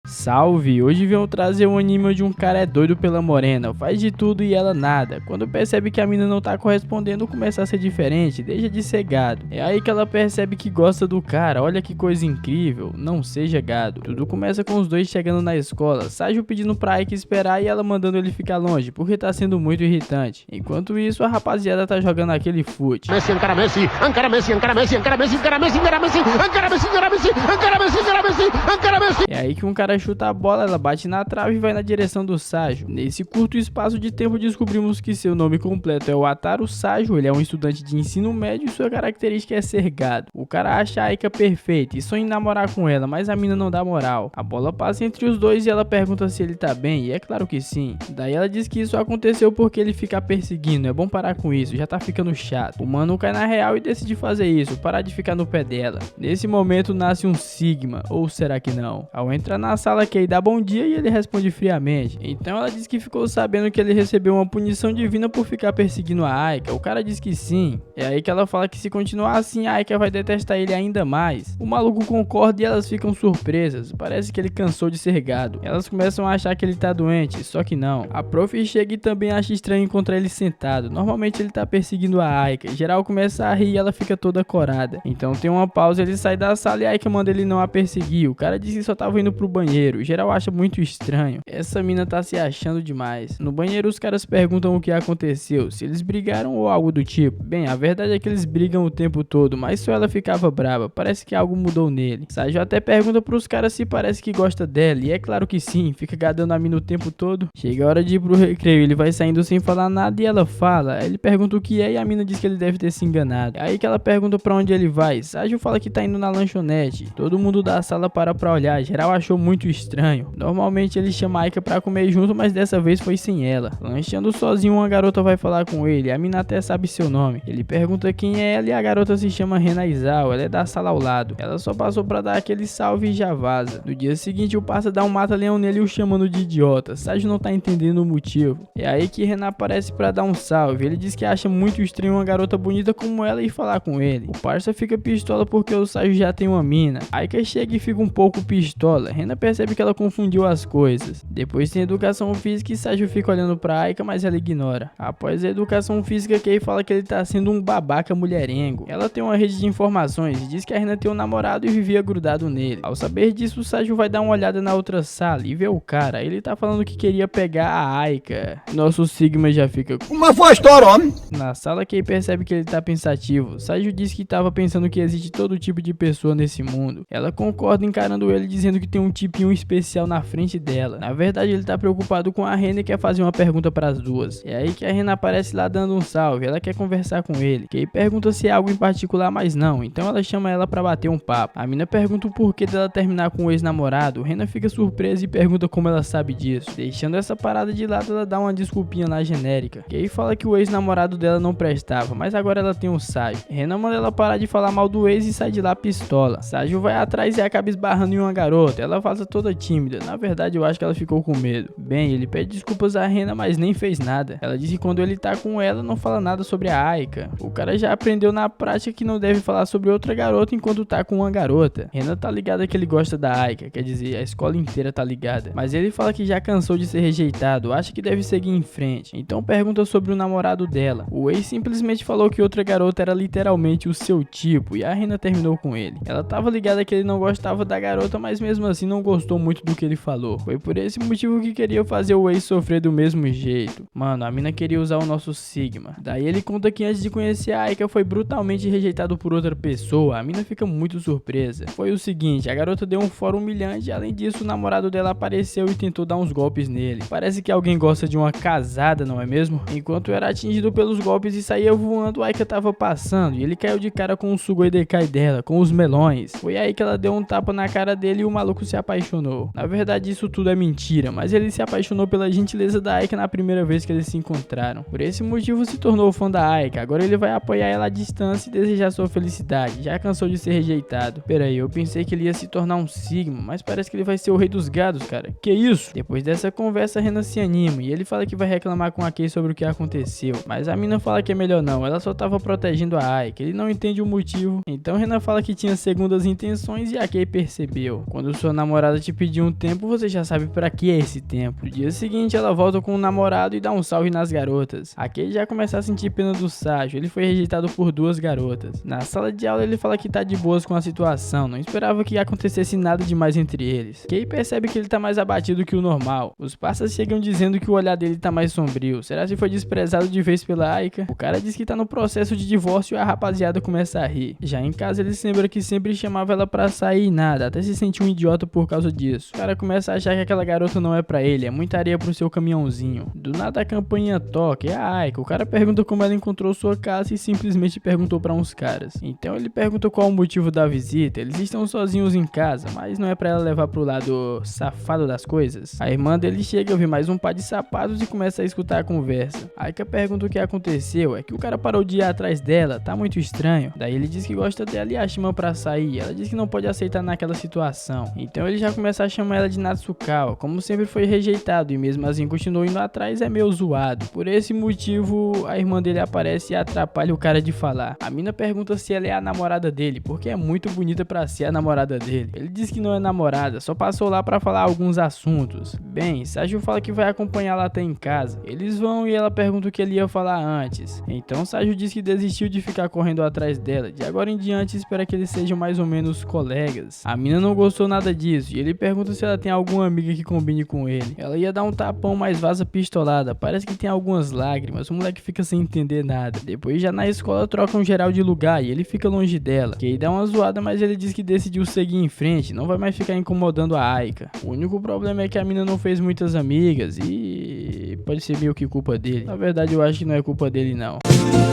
Salve! Hoje venho trazer um anime onde um cara é doido pela morena, faz de tudo e ela nada. Quando percebe que a mina não tá correspondendo, começa a ser diferente, deixa de ser gado. É aí que ela percebe que gosta do cara, olha que coisa incrível, não seja gado. Tudo começa com os dois chegando na escola, Saju pedindo pra Aika esperar e ela mandando ele ficar longe, porque tá sendo muito irritante. Enquanto isso, a rapaziada tá jogando aquele fute. Messi, encara Messi, encara Messi, encara Messi, encara Messi, encara Messi, encara Messi, encara Messi, encara Messi, encara Messi, encara Messi, encara Messi. É aí que um cara chuta a bola, ela bate na trave e vai na direção do Saju. Nesse curto espaço de tempo descobrimos que seu nome completo é o Ataru Saju, ele é um estudante de ensino médio e sua característica é ser gado. O cara acha a Aika perfeita e sonha em namorar com ela, mas a mina não dá moral. A bola passa entre os dois e ela pergunta se ele tá bem, e é claro que sim. Daí ela diz que isso aconteceu porque ele fica perseguindo, é bom parar com isso, já tá ficando chato. O mano cai na real e decide fazer isso, parar de ficar no pé dela. Nesse momento nasce um Sigma, ou será que não? Ao entrar na sala, Kei dá bom dia e ele responde friamente. Então ela diz que ficou sabendo que ele recebeu uma punição divina por ficar perseguindo a Aika. O cara diz que sim. É aí que ela fala que se continuar assim, a Aika vai detestar ele ainda mais. O maluco concorda e elas ficam surpresas. Parece que ele cansou de ser gado. Elas começam a achar que ele tá doente, só que não. A prof chega e também acha estranho encontrar ele sentado. Normalmente ele tá perseguindo a Aika. Geral começa a rir e ela fica toda corada. Então tem uma pausa, ele sai da sala e a Aika manda ele não a perseguir. O cara diz que só tava indo pro banheiro. Geral acha muito estranho. Essa mina tá se achando demais. No banheiro os caras perguntam o que aconteceu, se eles brigaram ou algo do tipo. Bem, a verdade é que eles brigam o tempo todo, mas só ela ficava brava. Parece que algo mudou nele. Saju até pergunta pros caras se parece que gosta dela, e é claro que sim, fica gadando a mina o tempo todo. Chega a hora de ir pro recreio, ele vai saindo sem falar nada e ela fala. Ele pergunta o que é e a mina diz que ele deve ter se enganado. É aí que ela pergunta pra onde ele vai. Saju fala que tá indo na lanchonete. Todo mundo da sala para pra olhar, geral achou muito estranho. Normalmente ele chama a Aika pra comer junto, mas dessa vez foi sem ela. Lanchando sozinho, uma garota vai falar com ele, a mina até sabe seu nome. Ele pergunta quem é ela e a garota se chama Rena Izawa, ela é da sala ao lado. Ela só passou pra dar aquele salve e já vaza. No dia seguinte o parça dá um mata-leão nele e o chamando de idiota. Saju não tá entendendo o motivo. É aí que Rena aparece pra dar um salve. Ele diz que acha muito estranho uma garota bonita como ela ir falar com ele. O parça fica pistola porque o Saju já tem uma mina. Aika chega e fica um pouco pistola. Rena percebe que ela confundiu as coisas. Depois tem educação física e Saju fica olhando pra Aika, mas ela ignora. Após a educação física, Kei fala que ele tá sendo um babaca mulherengo. Ela tem uma rede de informações e diz que a Rena tem um namorado e vivia grudado nele. Ao saber disso, o Saju vai dar uma olhada na outra sala e vê o cara. Ele tá falando que queria pegar a Aika. Nosso Sigma já fica... Uma foi a história, homem! Na sala, Kei percebe que ele tá pensativo. Saju diz que tava pensando que existe todo tipo de pessoa nesse mundo. Ela concorda encarando ele, dizendo que tem um tipinho especial na frente dela. Na verdade, ele tá preocupado com a Rena e quer fazer uma pergunta para as duas. É aí que a Rena aparece lá dando um salve. Ela quer conversar com ele. Kei pergunta se é algo em particular, mas não. Então ela chama ela pra bater um papo. A mina pergunta o porquê dela terminar com o ex-namorado. Rena fica surpresa e pergunta como ela sabe disso. Deixando essa parada de lado, ela dá uma desculpinha lá genérica. Kei fala que o ex-namorado dela não prestava, mas agora ela tem um Saju. Rena manda ela parar de falar mal do ex e sai de lá pistola. Saju vai atrás e acaba esbarrando em uma garota. Ela vaza toda tímida. Na verdade, eu acho que ela ficou com medo. Bem, ele pede desculpas a Rena, mas nem fez nada. Ela diz que quando ele tá com ela, não fala nada sobre a Aika. O cara já aprendeu na prática que não deve falar sobre outra garota enquanto tá com uma garota. Rena tá ligada que ele gosta da Aika, quer dizer, a escola inteira tá ligada. Mas ele fala que já cansou de ser rejeitado, acha que deve seguir em frente. Então pergunta sobre o namorado dela. O ex simplesmente falou que outra garota era literalmente o seu tipo, e a Rena terminou com ele. Ela tava ligada que ele não gostava da garota, mas mesmo assim não gostou muito do que ele falou. Foi por esse motivo que queria fazer o ex sofrer do mesmo jeito. Mano, a mina queria usar o nosso Sigma. Daí ele conta que antes de conhecer a Aika foi brutalmente rejeitado por outra pessoa. A mina fica muito surpresa. Foi o seguinte, a garota deu um fora humilhante e além disso o namorado dela apareceu e tentou dar uns golpes nele. Parece que alguém gosta de uma casada, não é mesmo? Enquanto era atingido pelos golpes e saía voando, a Aika tava passando e ele caiu de cara com o Sugoi Dekai dela, com os melões. Foi aí que ela deu um tapa na cara dele e o maluco se apaixonou. Na verdade isso tudo é mentira, mas ele se apaixonou pela gentileza da Aika na primeira vez que eles se encontraram. Por esse motivo se tornou fã da Aika. Agora ele vai apoiar ela à distância e desejar sua felicidade. Já cansou de ser rejeitado. Pera aí, eu pensei que ele ia se tornar um Sigma, mas parece que ele vai ser o rei dos gados, cara. Que isso? Depois dessa conversa, Rena se anima e ele fala que vai reclamar com a Kei sobre o que aconteceu. Mas a mina fala que é melhor não, ela só tava protegendo a Aika. Ele não entende o motivo. Então Rena fala que tinha segundas intenções e a Kei percebeu. Quando sua namorada ela te pedir um tempo, você já sabe pra que é esse tempo. No dia seguinte, ela volta com o namorado e dá um salve nas garotas. Aqui ele já começa a sentir pena do Saju, ele foi rejeitado por 2 garotas. Na sala de aula ele fala que tá de boas com a situação, não esperava que acontecesse nada demais entre eles. Kei percebe que ele tá mais abatido que o normal. Os parceiros chegam dizendo que o olhar dele tá mais sombrio. Será que foi desprezado de vez pela Aika? O cara diz que tá no processo de divórcio e a rapaziada começa a rir. Já em casa ele se lembra que sempre chamava ela pra sair e nada, até se sentir um idiota por causa disso. O cara começa a achar que aquela garota não é pra ele, é muita areia pro seu caminhãozinho. Do nada a campainha toca, é a Aika. O cara pergunta como ela encontrou sua casa e simplesmente perguntou pra uns caras. Então ele pergunta qual o motivo da visita. Eles estão sozinhos em casa, mas não é pra ela levar pro lado safado das coisas. A irmã dele chega a ouvir mais um par de sapatos e começa a escutar a conversa. A Aika pergunta o que aconteceu, é que o cara parou de ir atrás dela, tá muito estranho. Daí ele diz que gosta dela e a chama pra sair. Ela diz que não pode aceitar naquela situação. Então ele já começa a chamar ela de Natsukawa. Como sempre foi rejeitado e mesmo assim continuou indo atrás, é meio zoado. Por esse motivo, a irmã dele aparece e atrapalha o cara de falar. A mina pergunta se ela é a namorada dele, porque é muito bonita pra ser a namorada dele. Ele diz que não é namorada, só passou lá pra falar alguns assuntos. Bem, Saju fala que vai acompanhá-la até em casa. Eles vão e ela pergunta o que ele ia falar antes. Então Saju diz que desistiu de ficar correndo atrás dela. De agora em diante espera que eles sejam mais ou menos colegas. A mina não gostou nada disso e ele pergunta se ela tem alguma amiga que combine com ele. Ela ia dar um tapão, mas vaza pistolada. Parece que tem algumas lágrimas. O moleque fica sem entender nada. Depois já na escola trocam geral de lugar e ele fica longe dela. Kei dá uma zoada, mas ele diz que decidiu seguir em frente, não vai mais ficar incomodando a Aika. O único problema é que a mina não fez muitas amigas e pode ser meio que culpa dele. Na verdade eu acho que não é culpa dele não.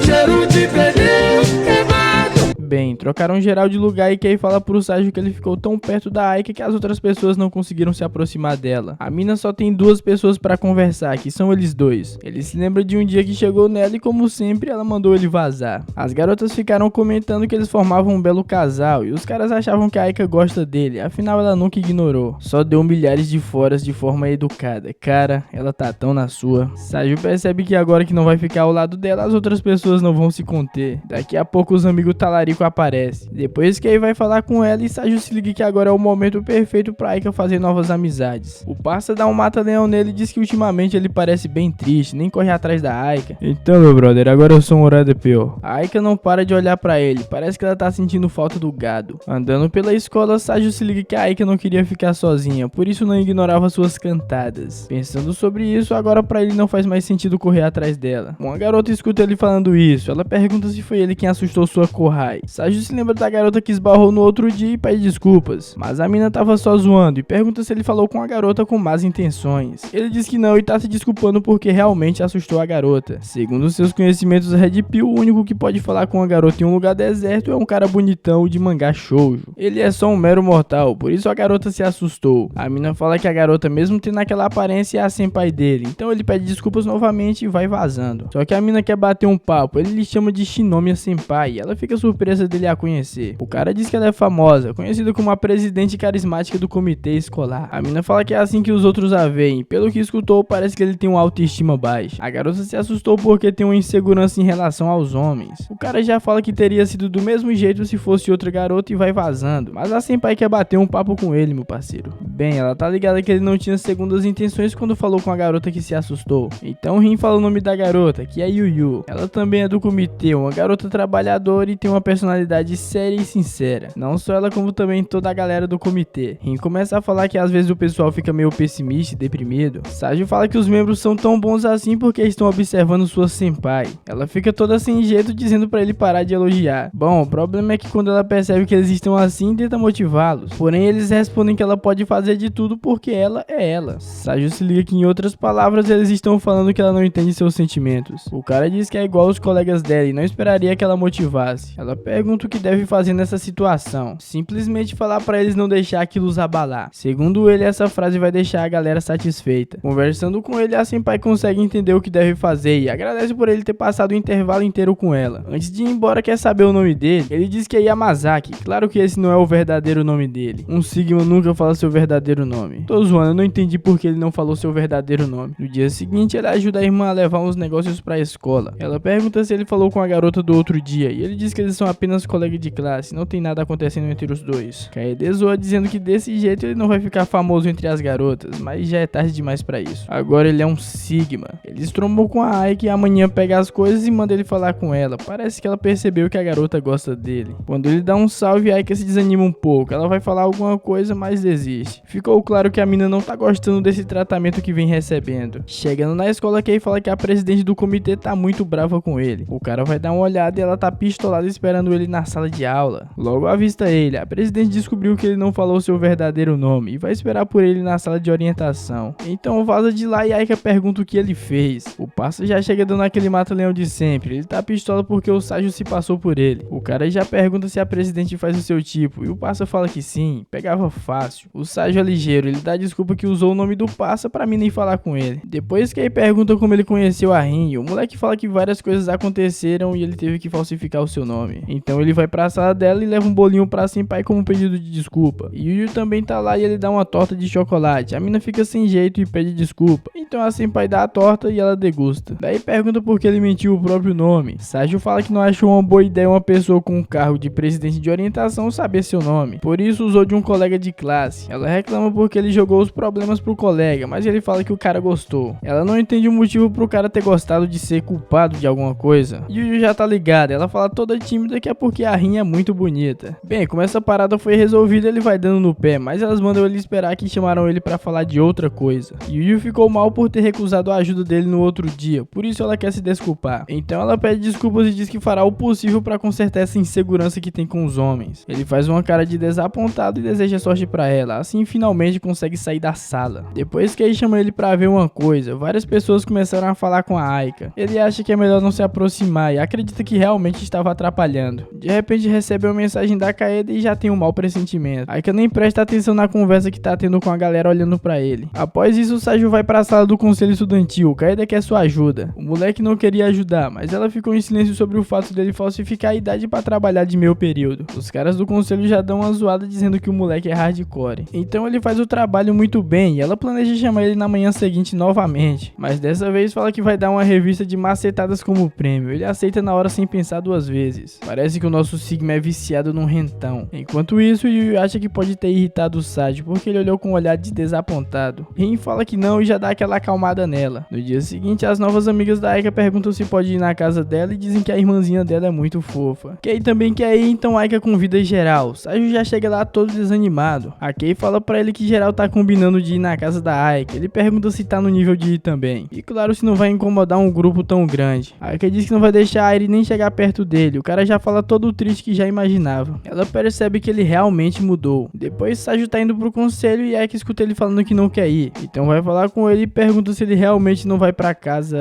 Cheiro de pneu queimado. Bem, trocaram geral de lugar e Kei fala pro Saju que ele ficou tão perto da Aika que as outras pessoas não conseguiram se aproximar dela. A mina só tem 2 pessoas pra conversar, que são eles dois. Ele se lembra de um dia que chegou nela e como sempre ela mandou ele vazar. As garotas ficaram comentando que eles formavam um belo casal e os caras achavam que a Aika gosta dele, afinal ela nunca ignorou. Só deu milhares de foras de forma educada. Cara, ela tá tão na sua. Saju percebe que agora que não vai ficar ao lado dela, as outras pessoas não vão se conter. Daqui a pouco os amigos talarico aparecem. Depois que aí vai falar com ela e Saju se liga que agora é o momento perfeito pra Aika fazer novas amizades. O parça dá um mata-leão nele e diz que ultimamente ele parece bem triste, nem corre atrás da Aika. Então meu brother, agora eu sou um horário pior. A Aika não para de olhar pra ele, parece que ela tá sentindo falta do gado. Andando pela escola, Saju se liga que a Aika não queria ficar sozinha, por isso não ignorava suas cantadas. Pensando sobre isso, agora pra ele não faz mais sentido correr atrás dela. Uma garota escuta ele falando isso, ela pergunta se foi ele quem assustou sua Kohai. Saju se lembra da garota que esbarrou no outro dia e pede desculpas, mas a mina tava só zoando e pergunta se ele falou com a garota com más intenções. Ele diz que não e tá se desculpando porque realmente assustou a garota. Segundo seus conhecimentos Red Pill, o único que pode falar com a garota em um lugar deserto é um cara bonitão de mangá shoujo. Ele é só um mero mortal, por isso a garota se assustou. A mina fala que a garota, mesmo tendo aquela aparência, é a senpai dele, então ele pede desculpas novamente e vai vazando. Só que a mina quer bater um papo, ele lhe chama de Shinomiya Senpai e ela fica surpresa dele a conhecer. O cara diz que ela é famosa, conhecida como a presidente carismática do comitê escolar. A mina fala que é assim que os outros a veem, pelo que escutou parece que ele tem uma autoestima baixa. A garota se assustou porque tem uma insegurança em relação aos homens. O cara já fala que teria sido do mesmo jeito se fosse outra garota e vai vazando, mas a senpai quer bater um papo com ele, meu parceiro. Bem, ela tá ligada que ele não tinha segundas intenções quando falou com a garota que se assustou. Então Rin fala o nome da garota, que é Yuyu. Ela também é do comitê, uma garota trabalhadora e tem uma personalidade séria e sincera. Não só ela, como também toda a galera do comitê. Rin começa a falar que às vezes o pessoal fica meio pessimista e deprimido. Saju fala que os membros são tão bons assim porque estão observando sua senpai. Ela fica toda sem jeito dizendo pra ele parar de elogiar. Bom, o problema é que quando ela percebe que eles estão assim, tenta motivá-los. Porém, eles respondem que ela pode fazer de tudo porque ela é ela. Saju se liga que em outras palavras eles estão falando que ela não entende seus sentimentos. O cara diz que é igual aos colegas dela e não esperaria que ela motivasse. Ela pergunta o que deve fazer nessa situação. Simplesmente falar pra eles não deixar aquilo os abalar. Segundo ele, essa frase vai deixar a galera satisfeita. Conversando com ele, a senpai consegue entender o que deve fazer e agradece por ele ter passado o intervalo inteiro com ela. Antes de ir embora, quer saber o nome dele? Ele diz que é Yamazaki. Claro que esse não é o verdadeiro nome dele. Um Sigma nunca fala seu verdadeiro nome. Tô zoando, eu não entendi porque ele não falou seu verdadeiro nome. No dia seguinte, ele ajuda a irmã a levar uns negócios pra escola. Ela pergunta se ele falou com a garota do outro dia e ele diz que eles são apenas apenas colega de classe, não tem nada acontecendo entre os dois. Kaede zoa dizendo que desse jeito ele não vai ficar famoso entre as garotas, mas já é tarde demais pra isso. Agora ele é um Sigma. Ele se trombou com a Aika e amanhã pega as coisas e manda ele falar com ela. Parece que ela percebeu que a garota gosta dele. Quando ele dá um salve, a Aika se desanima um pouco. Ela vai falar alguma coisa, mas desiste. Ficou claro que a mina não tá gostando desse tratamento que vem recebendo. Chegando na escola, Kei fala que a presidente do comitê tá muito brava com ele. O cara vai dar uma olhada e ela tá pistolada esperando ele na sala de aula. Logo avista ele. A presidente descobriu que ele não falou seu verdadeiro nome e vai esperar por ele na sala de orientação. Então vaza de lá e Aika pergunta o que ele fez. O parça já chega dando aquele mata-leão de sempre. Ele tá pistola porque o Saju se passou por ele. O cara já pergunta se a presidente faz o seu tipo e o parça fala que sim, pegava fácil. O Saju é ligeiro, ele dá desculpa que usou o nome do parça pra mim nem falar com ele. Depois que ele pergunta como ele conheceu a Rin, o moleque fala que várias coisas aconteceram e ele teve que falsificar o seu nome. Então ele vai pra sala dela e leva um bolinho pra Senpai como pedido de desculpa. E Yu também tá lá e ele dá uma torta de chocolate. A mina fica sem jeito e pede desculpa. Então a Senpai dá a torta e ela degusta. Daí pergunta por que ele mentiu o próprio nome. Saju fala que não achou uma boa ideia uma pessoa com um cargo de presidente de orientação saber seu nome. Por isso usou de um colega de classe. Ela reclama porque ele jogou os problemas pro colega, mas ele fala que o cara gostou. Ela não entende o motivo pro cara ter gostado de ser culpado de alguma coisa. Yu já tá ligada. Ela fala toda tímida que é porque a Rin é muito bonita. Bem, como essa parada foi resolvida, ele vai dando no pé, mas elas mandam ele esperar que chamaram ele pra falar de outra coisa. Yu ficou mal por ter recusado a ajuda dele no outro dia, por isso ela quer se desculpar. Então ela pede desculpas e diz que fará o possível pra consertar essa insegurança que tem com os homens. Ele faz uma cara de desapontado e deseja sorte pra ela, assim finalmente consegue sair da sala. Depois que ele chama ele pra ver uma coisa, várias pessoas começaram a falar com a Aika. Ele acha que é melhor não se aproximar e acredita que realmente estava atrapalhando. De repente recebe uma mensagem da Kaede e já tem um mau pressentimento. Aika nem presta atenção na conversa que tá tendo com a galera olhando pra ele. Após isso, o Saju vai pra sala do conselho estudantil. Kaede quer sua ajuda. O moleque não queria ajudar, mas ela ficou em silêncio sobre o fato dele falsificar a idade pra trabalhar de meio período. Os caras do conselho já dão uma zoada dizendo que o moleque é hardcore. Então ele faz o trabalho muito bem e ela planeja chamar ele na manhã seguinte novamente. Mas dessa vez fala que vai dar uma revista de macetadas como prêmio. Ele aceita na hora sem pensar duas vezes. Parece que o nosso Sigma é viciado num rentão. Enquanto isso, Yu acha que pode ter irritado o Saju porque ele olhou com um olhar de desapontado. Rin fala que não e já dá aquela acalmada nela. No dia seguinte, as novas amigas da Aika perguntam se pode ir na casa dela e dizem que a irmãzinha dela é muito fofa. Kei também quer ir, então Aika convida geral. Saju já chega lá todo desanimado. A Kei fala pra ele que geral tá combinando de ir na casa da Aika. Ele pergunta se tá no nível de ir também. E claro, se não vai incomodar um grupo tão grande. A Aika diz que não vai deixar a Airi nem chegar perto dele. O cara já fala todo triste que já imaginava. Ela percebe que ele realmente mudou. Depois Saju tá indo pro conselho e Aika escuta ele falando que não quer ir. Então vai falar com ele e pergunta se ele realmente não vai pra casa.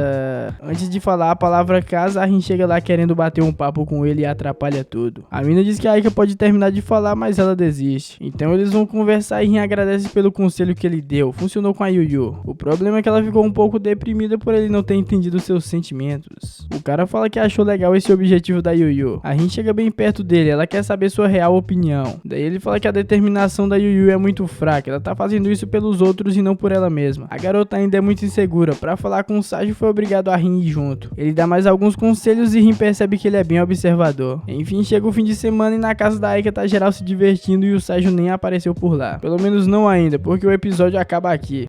Antes de falar a palavra casa, a Rin chega lá querendo bater um papo com ele e atrapalha tudo. A mina diz que a Aika pode terminar de falar, mas ela desiste. Então eles vão conversar e Rin agradece pelo conselho que ele deu. Funcionou com a Yu. O problema é que ela ficou um pouco deprimida por ele não ter entendido seus sentimentos. O cara fala que achou legal esse objetivo da Yu. A Rin chega bem perto dele, ela quer saber sua real opinião. Daí ele fala que a determinação da Yu é muito fraca, ela tá fazendo isso pelos outros e não por ela mesma. A garota ainda é muito insegura, pra falar com o Saju foi obrigado a Rin ir junto. Ele dá mais alguns conselhos e Rin percebe que ele é bem observador. Enfim, chega o fim de semana e na casa da Aika tá geral se divertindo e o Saju nem apareceu por lá. Pelo menos não ainda, porque o episódio acaba aqui.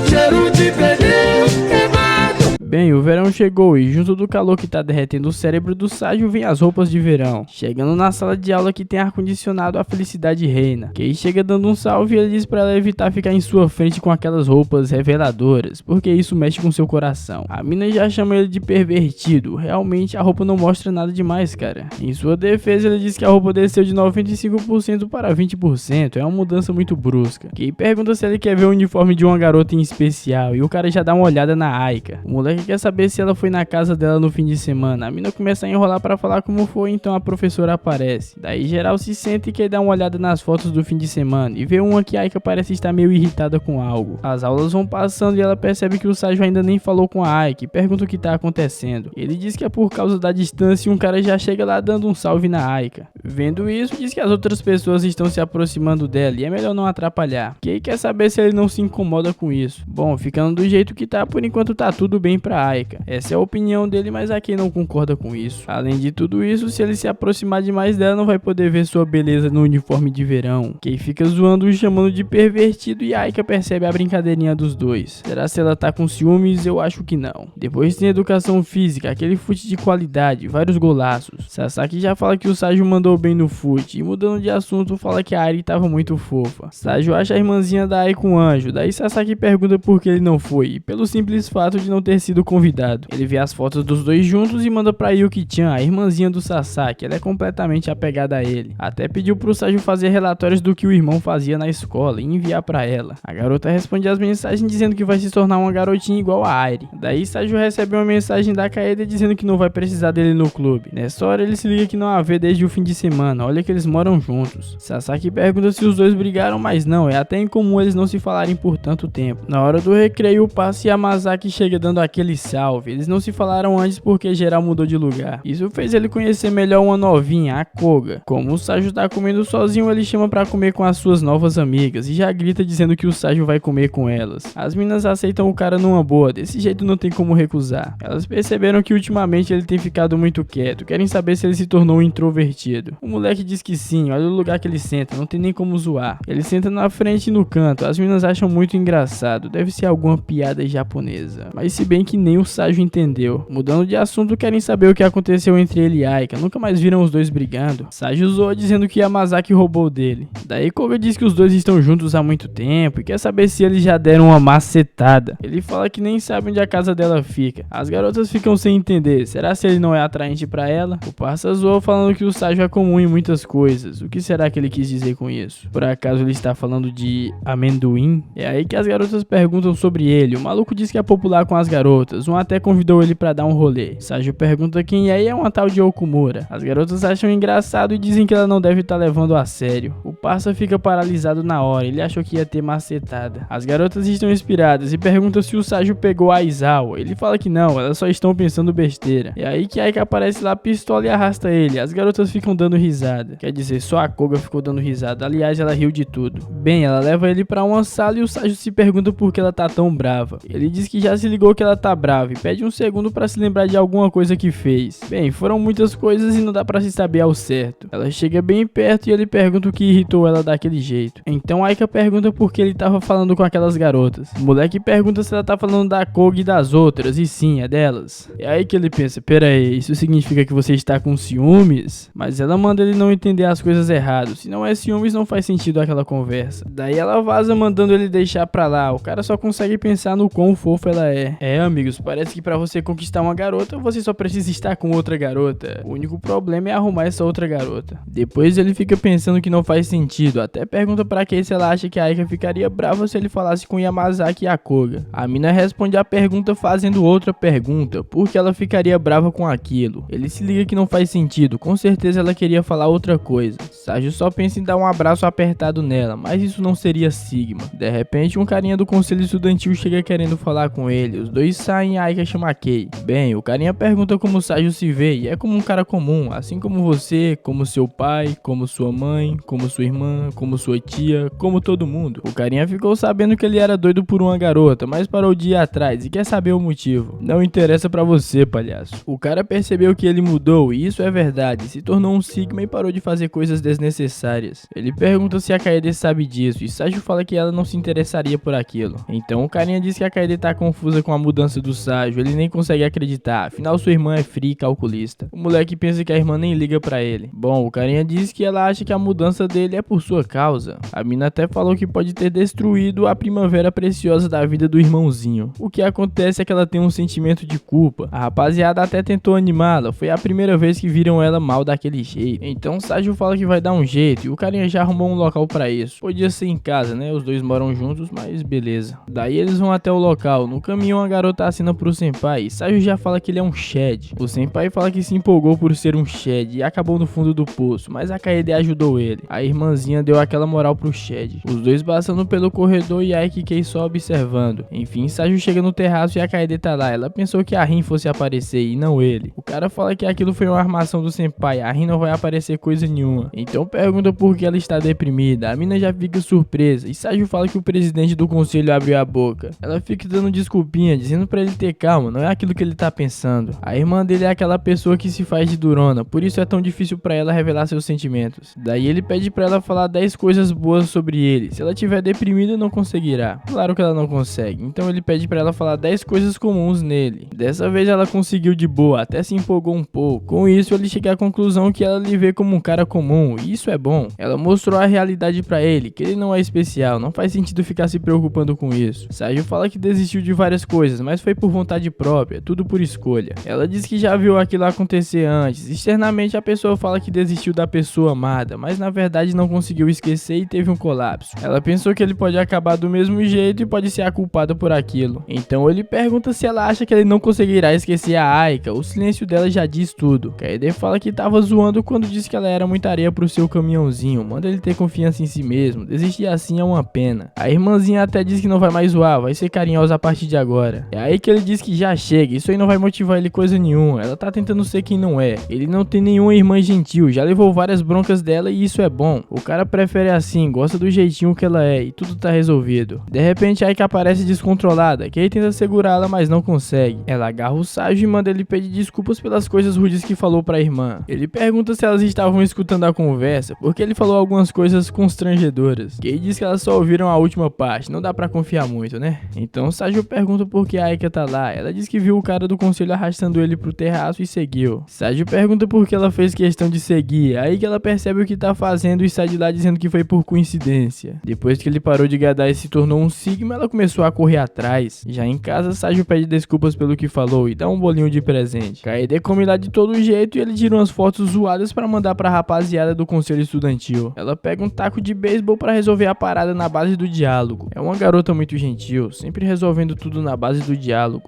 Cheiro de pneu queimado. Bem, o verão chegou e junto do calor que tá derretendo o cérebro do Saju vem as roupas de verão. Chegando na sala de aula que tem ar-condicionado, a felicidade reina. Kei chega dando um salve e ele diz pra ela evitar ficar em sua frente com aquelas roupas reveladoras, porque isso mexe com seu coração. A mina já chama ele de pervertido. Realmente a roupa não mostra nada demais, cara. Em sua defesa, ele diz que a roupa desceu de 95% para 20%. É uma mudança muito brusca. Kei pergunta se ele quer ver o uniforme de uma garota em especial e o cara já dá uma olhada na Aika. O moleque quer saber se ela foi na casa dela no fim de semana. A mina começa a enrolar pra falar como foi, então a professora aparece. Daí geral se senta e quer dar uma olhada nas fotos do fim de semana e vê uma que a Aika parece estar meio irritada com algo. As aulas vão passando e ela percebe que o Saju ainda nem falou com a Aika e pergunta o que tá acontecendo. Ele diz que é por causa da distância e um cara já chega lá dando um salve na Aika. Vendo isso, diz que as outras pessoas estão se aproximando dela e é melhor não atrapalhar. Kei quer saber se ele não se incomoda com isso. Bom, ficando do jeito que tá, por enquanto tá tudo bem pra pra Aika. Essa é a opinião dele, mas a Kei não concorda com isso. Além de tudo isso, se ele se aproximar demais dela, não vai poder ver sua beleza no uniforme de verão. Kei fica zoando e chamando de pervertido e Aika percebe a brincadeirinha dos dois. Será se ela tá com ciúmes? Eu acho que não. Depois tem educação física, aquele fute de qualidade, vários golaços. Sasaki já fala que o Saju mandou bem no fute e mudando de assunto fala que a Ari tava muito fofa. Saju acha a irmãzinha da Ai com anjo, daí Sasaki pergunta por que ele não foi, e pelo simples fato de não ter sido convidado. Ele vê as fotos dos dois juntos e manda pra Yuki-chan, a irmãzinha do Sasaki, ela é completamente apegada a ele. Até pediu pro Saju fazer relatórios do que o irmão fazia na escola e enviar pra ela. A garota responde as mensagens dizendo que vai se tornar uma garotinha igual a Airi. Daí Saju recebe uma mensagem da Kaede dizendo que não vai precisar dele no clube. Nessa hora ele se liga que não a vê desde o fim de semana, olha que eles moram juntos. Sasaki pergunta se os dois brigaram, mas não, é até incomum eles não se falarem por tanto tempo. Na hora do recreio, passa e Yamazaki chega dando aquele salve. Eles não se falaram antes porque geral mudou de lugar. Isso fez ele conhecer melhor uma novinha, a Koga. Como o Saju tá comendo sozinho, ele chama pra comer com as suas novas amigas e já grita dizendo que o Saju vai comer com elas. As minas aceitam o cara numa boa, desse jeito não tem como recusar. Elas perceberam que ultimamente ele tem ficado muito quieto, querem saber se ele se tornou um introvertido. O moleque diz que sim, olha o lugar que ele senta, não tem nem como zoar. Ele senta na frente e no canto, as minas acham muito engraçado, deve ser alguma piada japonesa. Mas se bem que nem o Saju entendeu. Mudando de assunto, querem saber o que aconteceu entre ele e Aika, nunca mais viram os dois brigando. Saju zoa dizendo que Yamazaki roubou dele. Daí Koga diz que os dois estão juntos há muito tempo e quer saber se eles já deram uma macetada. Ele fala que nem sabe onde a casa dela fica. As garotas ficam sem entender, será se ele não é atraente pra ela? O parça zoa falando que o Saju é comum em muitas coisas. O que será que ele quis dizer com isso? Por acaso ele está falando de amendoim? É aí que as garotas perguntam sobre ele. O maluco diz que é popular com as garotas, um até convidou ele pra dar um rolê. Saju pergunta quem é e é uma tal de Okumura. As garotas acham engraçado e dizem que ela não deve estar levando a sério. O parça fica paralisado na hora, ele achou que ia ter macetada. As garotas estão inspiradas e perguntam se o Saju pegou a Aizawa. Ele fala que não, elas só estão pensando besteira. É aí que Aika aparece lá pistola e arrasta ele. As garotas ficam dando risada. Quer dizer, só a Koga ficou dando risada. Aliás, ela riu de tudo. Bem, ela leva ele pra uma sala e o Saju se pergunta por que ela tá tão brava. Ele diz que já se ligou que ela tá brava e pede um segundo pra se lembrar de alguma coisa que fez. Bem, foram muitas coisas e não dá pra se saber ao certo. Ela chega bem perto e ele pergunta o que irritou ela daquele jeito. Então Aika pergunta por que ele tava falando com aquelas garotas. O moleque pergunta se ela tá falando da Koga e das outras, e sim, é delas. É aí que ele pensa, pera aí, isso significa que você está com ciúmes? Mas ela manda ele não entender as coisas errado. Se não é ciúmes, não faz sentido aquela conversa. Daí ela vaza mandando ele deixar pra lá. O cara só consegue pensar no quão fofo ela é. É, amigos, parece que pra você conquistar uma garota, você só precisa estar com outra garota. O único problema é arrumar essa outra garota. Depois ele fica pensando que não faz sentido. Até pergunta pra Kei se ela acha que a Aika ficaria brava se ele falasse com Yamazaki e a Koga. A mina responde a pergunta fazendo outra pergunta, porque ela ficaria brava com aquilo. Ele se liga que não faz sentido, com certeza ela queria falar outra coisa. Saju só pensa em dar um abraço apertado nela, mas isso não seria Sigma. De repente um carinha do conselho estudantil chega querendo falar com ele, os dois saem e a Aika chama a Kei. Bem, o carinha pergunta como o Saju se vê e é como um cara comum, assim como você, como seu pai, como sua mãe, como sua irmã, como sua tia, como todo mundo. O carinha ficou sabendo que ele era doido por uma garota, mas parou de ir atrás e quer saber o motivo. Não interessa pra você, palhaço. O cara percebeu que ele mudou e isso é verdade, se tornou um Sigma e parou de fazer coisas desnecessárias. Ele pergunta se a Kaede sabe disso e Saju fala que ela não se interessaria por aquilo. Então o carinha diz que a Kaede tá confusa com a mudança do Saju, ele nem consegue acreditar, afinal sua irmã é fria e calculista. O moleque pensa que a irmã nem liga pra ele. Bom, o carinha diz que ela acha que a mudança dele é por sua causa. A mina até falou que pode ter destruído a primavera preciosa da vida do irmãozinho. O que acontece é que ela tem um sentimento de culpa. A rapaziada até tentou animá-la, foi a primeira vez que viram ela mal daquele jeito. Então Saju fala que vai dar um jeito e o carinha já arrumou um local pra isso. Podia ser em casa, né? Os dois moram juntos, mas beleza. Daí eles vão até o local. No caminho a garota assina pro senpai e Saju já fala que ele é um Shed. O senpai fala que se empolgou por ser um Shed e acabou no fundo do poço, mas a Kaede ajudou ele. A irmãzinha deu aquela moral pro Shed. Os dois passando pelo corredor e Aika e Kei só observando. Enfim, Saju chega no terraço e a Kaede tá lá. Ela pensou que a Rin fosse aparecer e não ele. O cara fala que aquilo foi uma armação do senpai, a Rin não vai aparecer coisa nenhuma. Então pergunta por que ela está deprimida. A mina já fica surpresa e Saju fala que o presidente do conselho abriu a boca. Ela fica dando desculpinha, dizendo pra pra ele ter calma, não é aquilo que ele tá pensando. A irmã dele é aquela pessoa que se faz de durona, por isso é tão difícil pra ela revelar seus sentimentos. Daí ele pede pra ela falar 10 coisas boas sobre ele. Se ela tiver deprimida, não conseguirá. Claro que ela não consegue, então ele pede pra ela falar 10 coisas comuns nele. Dessa vez ela conseguiu de boa, até se empolgou um pouco. Com isso ele chega à conclusão que ela lhe vê como um cara comum, e isso é bom. Ela mostrou a realidade pra ele, que ele não é especial, não faz sentido ficar se preocupando com isso. Saju fala que desistiu de várias coisas, mas foi por vontade própria, tudo por escolha. Ela diz que já viu aquilo acontecer antes. Externamente a pessoa fala que desistiu da pessoa amada, mas na verdade não conseguiu esquecer e teve um colapso. Ela pensou que ele pode acabar do mesmo jeito e pode ser a culpada por aquilo. Então ele pergunta se ela acha que ele não conseguirá esquecer a Aika. O silêncio dela já diz tudo. Kaede fala que tava zoando quando disse que ela era muita areia pro seu caminhãozinho, manda ele ter confiança em si mesmo, desistir assim é uma pena. A irmãzinha até diz que não vai mais zoar, vai ser carinhosa a partir de agora. É aí que ele diz que já chega, isso aí não vai motivar ele coisa nenhuma, ela tá tentando ser quem não é. Ele não tem nenhuma irmã gentil, já levou várias broncas dela e isso é bom. O cara prefere assim, gosta do jeitinho que ela é e tudo tá resolvido. De repente a Aika aparece descontrolada, Kei tenta segurá-la mas não consegue. Ela agarra o Saju e manda ele pedir desculpas pelas coisas rudes que falou pra irmã. Ele pergunta se elas estavam escutando a conversa, porque ele falou algumas coisas constrangedoras. Kei diz que elas só ouviram a última parte, não dá pra confiar muito, né? Então Saju pergunta por que a Aika tá lá. Ela diz que viu o cara do conselho arrastando ele pro terraço e seguiu. Saju pergunta por que ela fez questão de seguir, aí que ela percebe o que tá fazendo e sai de lá dizendo que foi por coincidência. Depois que ele parou de gadar e se tornou um Sigma, ela começou a correr atrás. Já em casa, Saju pede desculpas pelo que falou e dá um bolinho de presente. Kaede come lá de todo jeito e ele tira umas fotos zoadas pra mandar pra rapaziada do conselho estudantil. Ela pega um taco de beisebol pra resolver a parada na base do diálogo. É uma garota muito gentil, sempre resolvendo tudo na base do diálogo.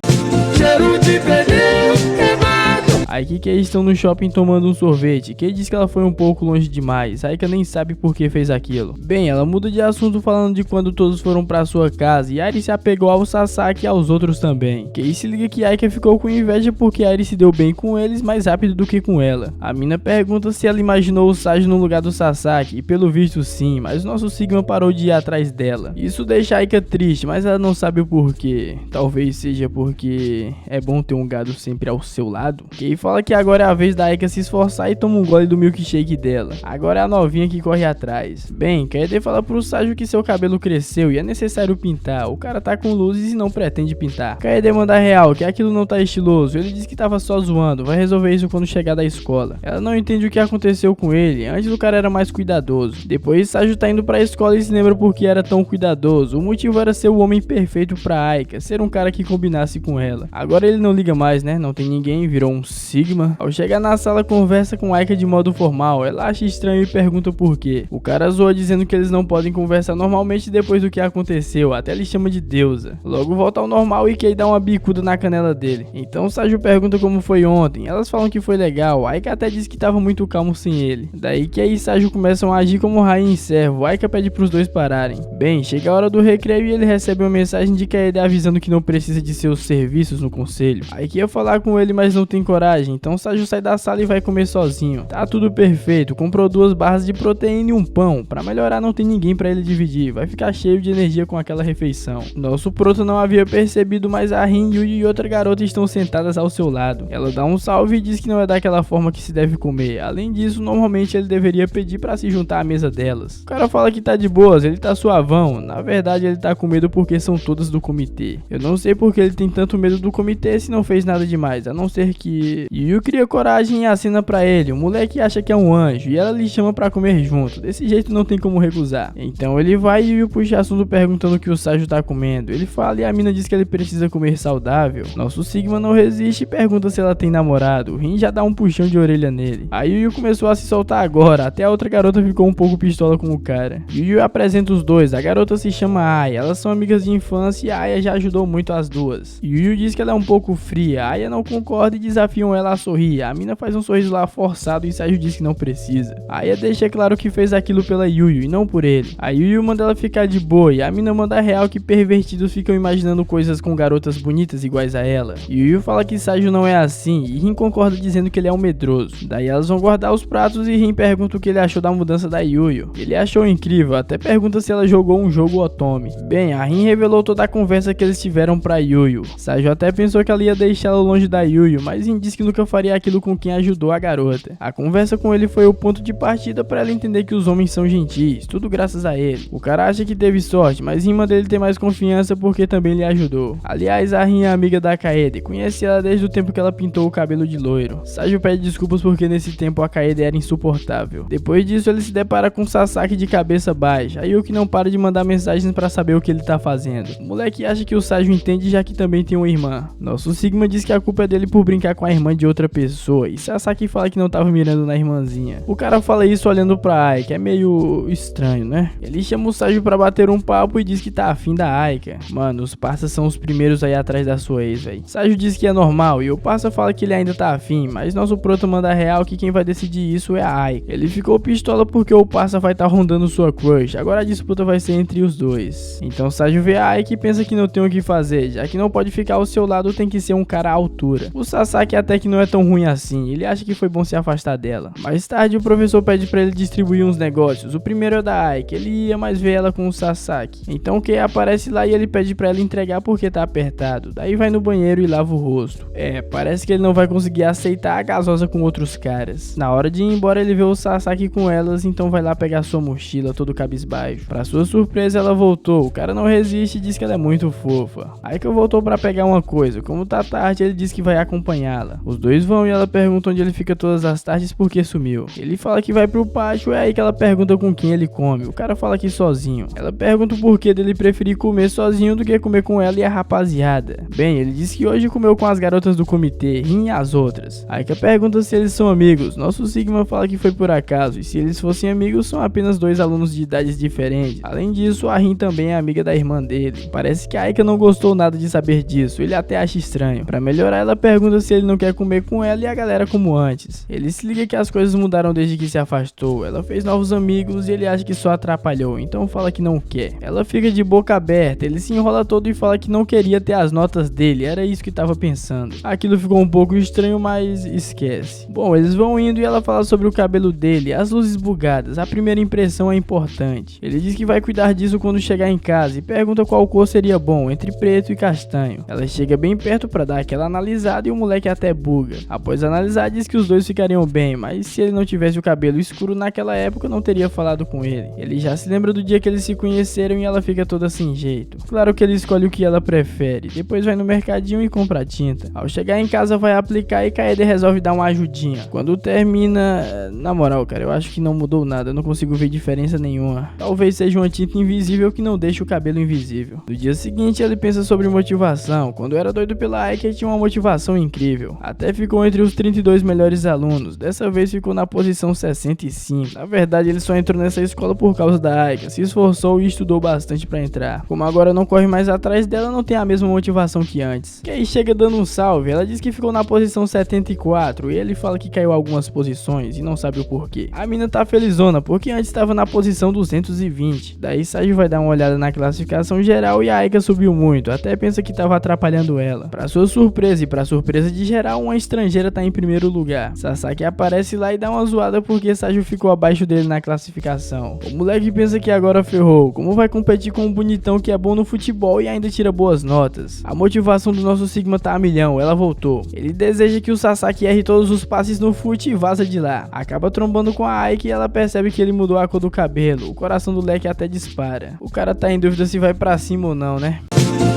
Cheiro de pneu queimado. Aí que eles estão no shopping tomando um sorvete. Kei diz que ela foi um pouco longe demais. Aika nem sabe por que fez aquilo. Bem, ela muda de assunto falando de quando todos foram pra sua casa e Airi se apegou ao Sasaki e aos outros também. Kei se liga que Aika ficou com inveja porque Airi se deu bem com eles mais rápido do que com ela. A mina pergunta se ela imaginou o Saju no lugar do Sasaki e pelo visto sim, mas o nosso Sigma parou de ir atrás dela. Isso deixa Aika triste, mas ela não sabe o porquê. Talvez seja porque é bom ter um gado sempre ao seu lado. Kei fala que agora é a vez da Aika se esforçar e toma um gole do milkshake dela. Agora é a novinha que corre atrás. Bem, Kaede fala pro Saju que seu cabelo cresceu e é necessário pintar. O cara tá com luzes e não pretende pintar. Kaede manda real que aquilo não tá estiloso. Ele diz que tava só zoando, vai resolver isso quando chegar da escola. Ela não entende o que aconteceu com ele. Antes o cara era mais cuidadoso. Depois Saju tá indo pra escola e se lembra por que era tão cuidadoso. O motivo era ser o homem perfeito pra Aika, ser um cara que combinasse com ela. Agora ele não liga mais, né? Não tem ninguém, virou um Sigma. Ao chegar na sala, conversa com Aika de modo formal. Ela acha estranho e pergunta por quê. O cara zoa dizendo que eles não podem conversar normalmente depois do que aconteceu, até ele chama de deusa. Logo volta ao normal e Kei dá uma bicuda na canela dele. Então Saju pergunta como foi ontem. Elas falam que foi legal. Aika até diz que tava muito calmo sem ele. Daí Kei e Saju começam a agir como rainha e servo. Aika pede pros dois pararem. Bem, chega a hora do recreio e ele recebe uma mensagem de Kaede avisando que não precisa de seus serviços no conselho. Aika ia falar com ele, mas não tem coragem. Então Saju sai da sala e vai comer sozinho. Tá tudo perfeito, comprou 2 barras de proteína e um pão. Pra melhorar não tem ninguém pra ele dividir, vai ficar cheio de energia com aquela refeição. Nosso proto não havia percebido, mas a Rin, Yuji e outra garota estão sentadas ao seu lado. Ela dá um salve e diz que não é daquela forma que se deve comer. Além disso, normalmente ele deveria pedir pra se juntar à mesa delas. O cara fala que tá de boas, ele tá suavão. Na verdade ele tá com medo porque são todas do comitê. Eu não sei porque ele tem tanto medo do comitê se não fez nada demais, a não ser que Yu cria coragem e acena pra ele. O moleque acha que é um anjo e ela lhe chama pra comer junto. Desse jeito não tem como recusar. Então ele vai e Yu puxa assunto perguntando o que o Saju tá comendo. Ele fala e a mina diz que ele precisa comer saudável. Nosso Sigma não resiste e pergunta se ela tem namorado. O Rin já dá um puxão de orelha nele. Aí o Yu começou a se soltar agora, até a outra garota ficou um pouco pistola com o cara. Yu apresenta os dois. A garota se chama Aya. Elas são amigas de infância e a Aya já ajudou muito as duas. Yu diz que ela é um pouco fria. A Aya não concorda e desafiam elogiam ela a sorrir. A mina faz um sorriso lá forçado e Saju diz que não precisa. A Aya deixa claro que fez aquilo pela Yuyu e não por ele. A Yuyu manda ela ficar de boa e a mina manda real que pervertidos ficam imaginando coisas com garotas bonitas iguais a ela. Yuyu fala que Saju não é assim e Rin concorda dizendo que ele é um medroso. Daí elas vão guardar os pratos e Rin pergunta o que ele achou da mudança da Yuyu. Ele achou incrível, até pergunta se ela jogou um jogo Otome. Bem, a Rin revelou toda a conversa que eles tiveram pra Yuyu. Saju até pensou que ela ia deixá-la longe da Yuyu, mas Rin disse que nunca faria aquilo com quem ajudou a garota. A conversa com ele foi o ponto de partida pra ela entender que os homens são gentis, tudo graças a ele. O cara acha que teve sorte, mas Rin manda ele ter mais confiança porque também lhe ajudou. Aliás, a Rin é amiga da Kaede, conhece ela desde o tempo que ela pintou o cabelo de loiro. Saju pede desculpas porque nesse tempo a Kaede era insuportável. Depois disso ele se depara com Sasaki de cabeça baixa, aí o que não para de mandar mensagens pra saber o que ele tá fazendo. O moleque acha que o Saju entende já que também tem uma irmã. Nosso Sigma diz que a culpa é dele por brincar com a irmã de outra pessoa e Sasaki fala que não tava mirando na irmãzinha. O cara fala isso olhando pra Ai, que é meio estranho, né? Ele chama o Saju pra bater um papo e diz que tá afim da Aika. Mano, os parças são os primeiros aí atrás da sua ex, velho. Saju diz que é normal e o parça fala que ele ainda tá afim, mas nosso proto manda real que quem vai decidir isso é a Aika. Ele ficou pistola porque o parça vai tá rondando sua crush, agora a disputa vai ser entre os dois. Então Saju vê a Aika e pensa que não tem o que fazer, já que não pode ficar ao seu lado, tem que ser um cara à altura. O Sasaki até que não é tão ruim assim, ele acha que foi bom se afastar dela. Mais tarde o professor pede pra ele distribuir uns negócios, o primeiro é da Aika, ele ia mais ver ela com o Sasaki. Então o Kei aparece lá e ele pede pra ela entregar porque tá apertado, daí vai no banheiro e lava o rosto. Parece que ele não vai conseguir aceitar a gasosa com outros caras. Na hora de ir embora ele vê o Sasaki com elas, então vai lá pegar sua mochila todo cabisbaixo. Pra sua surpresa ela voltou, o cara não resiste e diz que ela é muito fofa. Aika voltou pra pegar uma coisa, como tá tarde ele diz que vai acompanhá-la. Os dois vão e ela pergunta onde ele fica todas as tardes porque sumiu. Ele fala que vai pro pátio, é aí que ela pergunta com quem ele come, o cara fala que sozinho. Ela pergunta o porquê dele preferir comer sozinho do que comer com ela e a rapaziada. Bem, ele disse que hoje comeu com as garotas do comitê, Rin e as outras. Aika pergunta se eles são amigos, nosso Sigma fala que foi por acaso e se eles fossem amigos são apenas dois alunos de idades diferentes. Além disso, a Rin também é amiga da irmã dele. Parece que a Aika não gostou nada de saber disso, ele até acha estranho. Pra melhorar ela pergunta se ele não quer comer com ela e a galera como antes. Ele se liga que as coisas mudaram desde que se afastou, ela fez novos amigos e ele acha que só atrapalhou, então fala que não quer. Ela fica de boca aberta, ele se enrola todo e fala que não queria ter as notas dele, era isso que tava pensando. Aquilo ficou um pouco estranho, mas esquece. Bom, eles vão indo e ela fala sobre o cabelo dele, as luzes bugadas, a primeira impressão é importante. Ele diz que vai cuidar disso quando chegar em casa e pergunta qual cor seria bom, entre preto e castanho. Ela chega bem perto pra dar aquela analisada e o moleque até buga. Após analisar, diz que os dois ficariam bem, mas se ele não tivesse o cabelo escuro naquela época, não teria falado com ele. Ele já se lembra do dia que eles se conheceram e ela fica toda sem jeito. Claro que ele escolhe o que ela prefere, depois vai no mercadinho e compra tinta. Ao chegar em casa vai aplicar e Kaede resolve dar uma ajudinha. Quando termina... Na moral, cara, eu acho que não mudou nada, eu não consigo ver diferença nenhuma. Talvez seja uma tinta invisível que não deixa o cabelo invisível. No dia seguinte ele pensa sobre motivação. Quando era doido pela Aika tinha uma motivação incrível. Até ficou entre os 32 melhores alunos. Dessa vez ficou na posição 65. Na verdade ele só entrou nessa escola por causa da Aika. Se esforçou e estudou bastante pra entrar. Como agora não corre mais atrás dela, não tem a mesma motivação que antes. Kei chega dando um salve. Ela diz que ficou na posição 74 e ele fala que caiu algumas posições e não sabe o porquê. A mina tá felizona porque antes estava na posição 220. Daí Saju vai dar uma olhada na classificação geral e a Aika subiu muito. Até pensa que tava atrapalhando ela. Pra sua surpresa e pra surpresa de geral, uma estrangeira tá em primeiro lugar. Sasaki aparece lá e dá uma zoada porque Saju ficou abaixo dele na classificação. O moleque pensa que agora ferrou. Como vai competir com um bonitão que é bom no futebol e ainda tira boas notas? A motivação do nosso Sigma tá a milhão, ela voltou. Ele deseja que o Sasaki erre todos os passes no fute e vaza de lá. Acaba trombando com a Aika e ela percebe que ele mudou a cor do cabelo. O coração do leque até dispara. O cara tá em dúvida se vai pra cima ou não, né?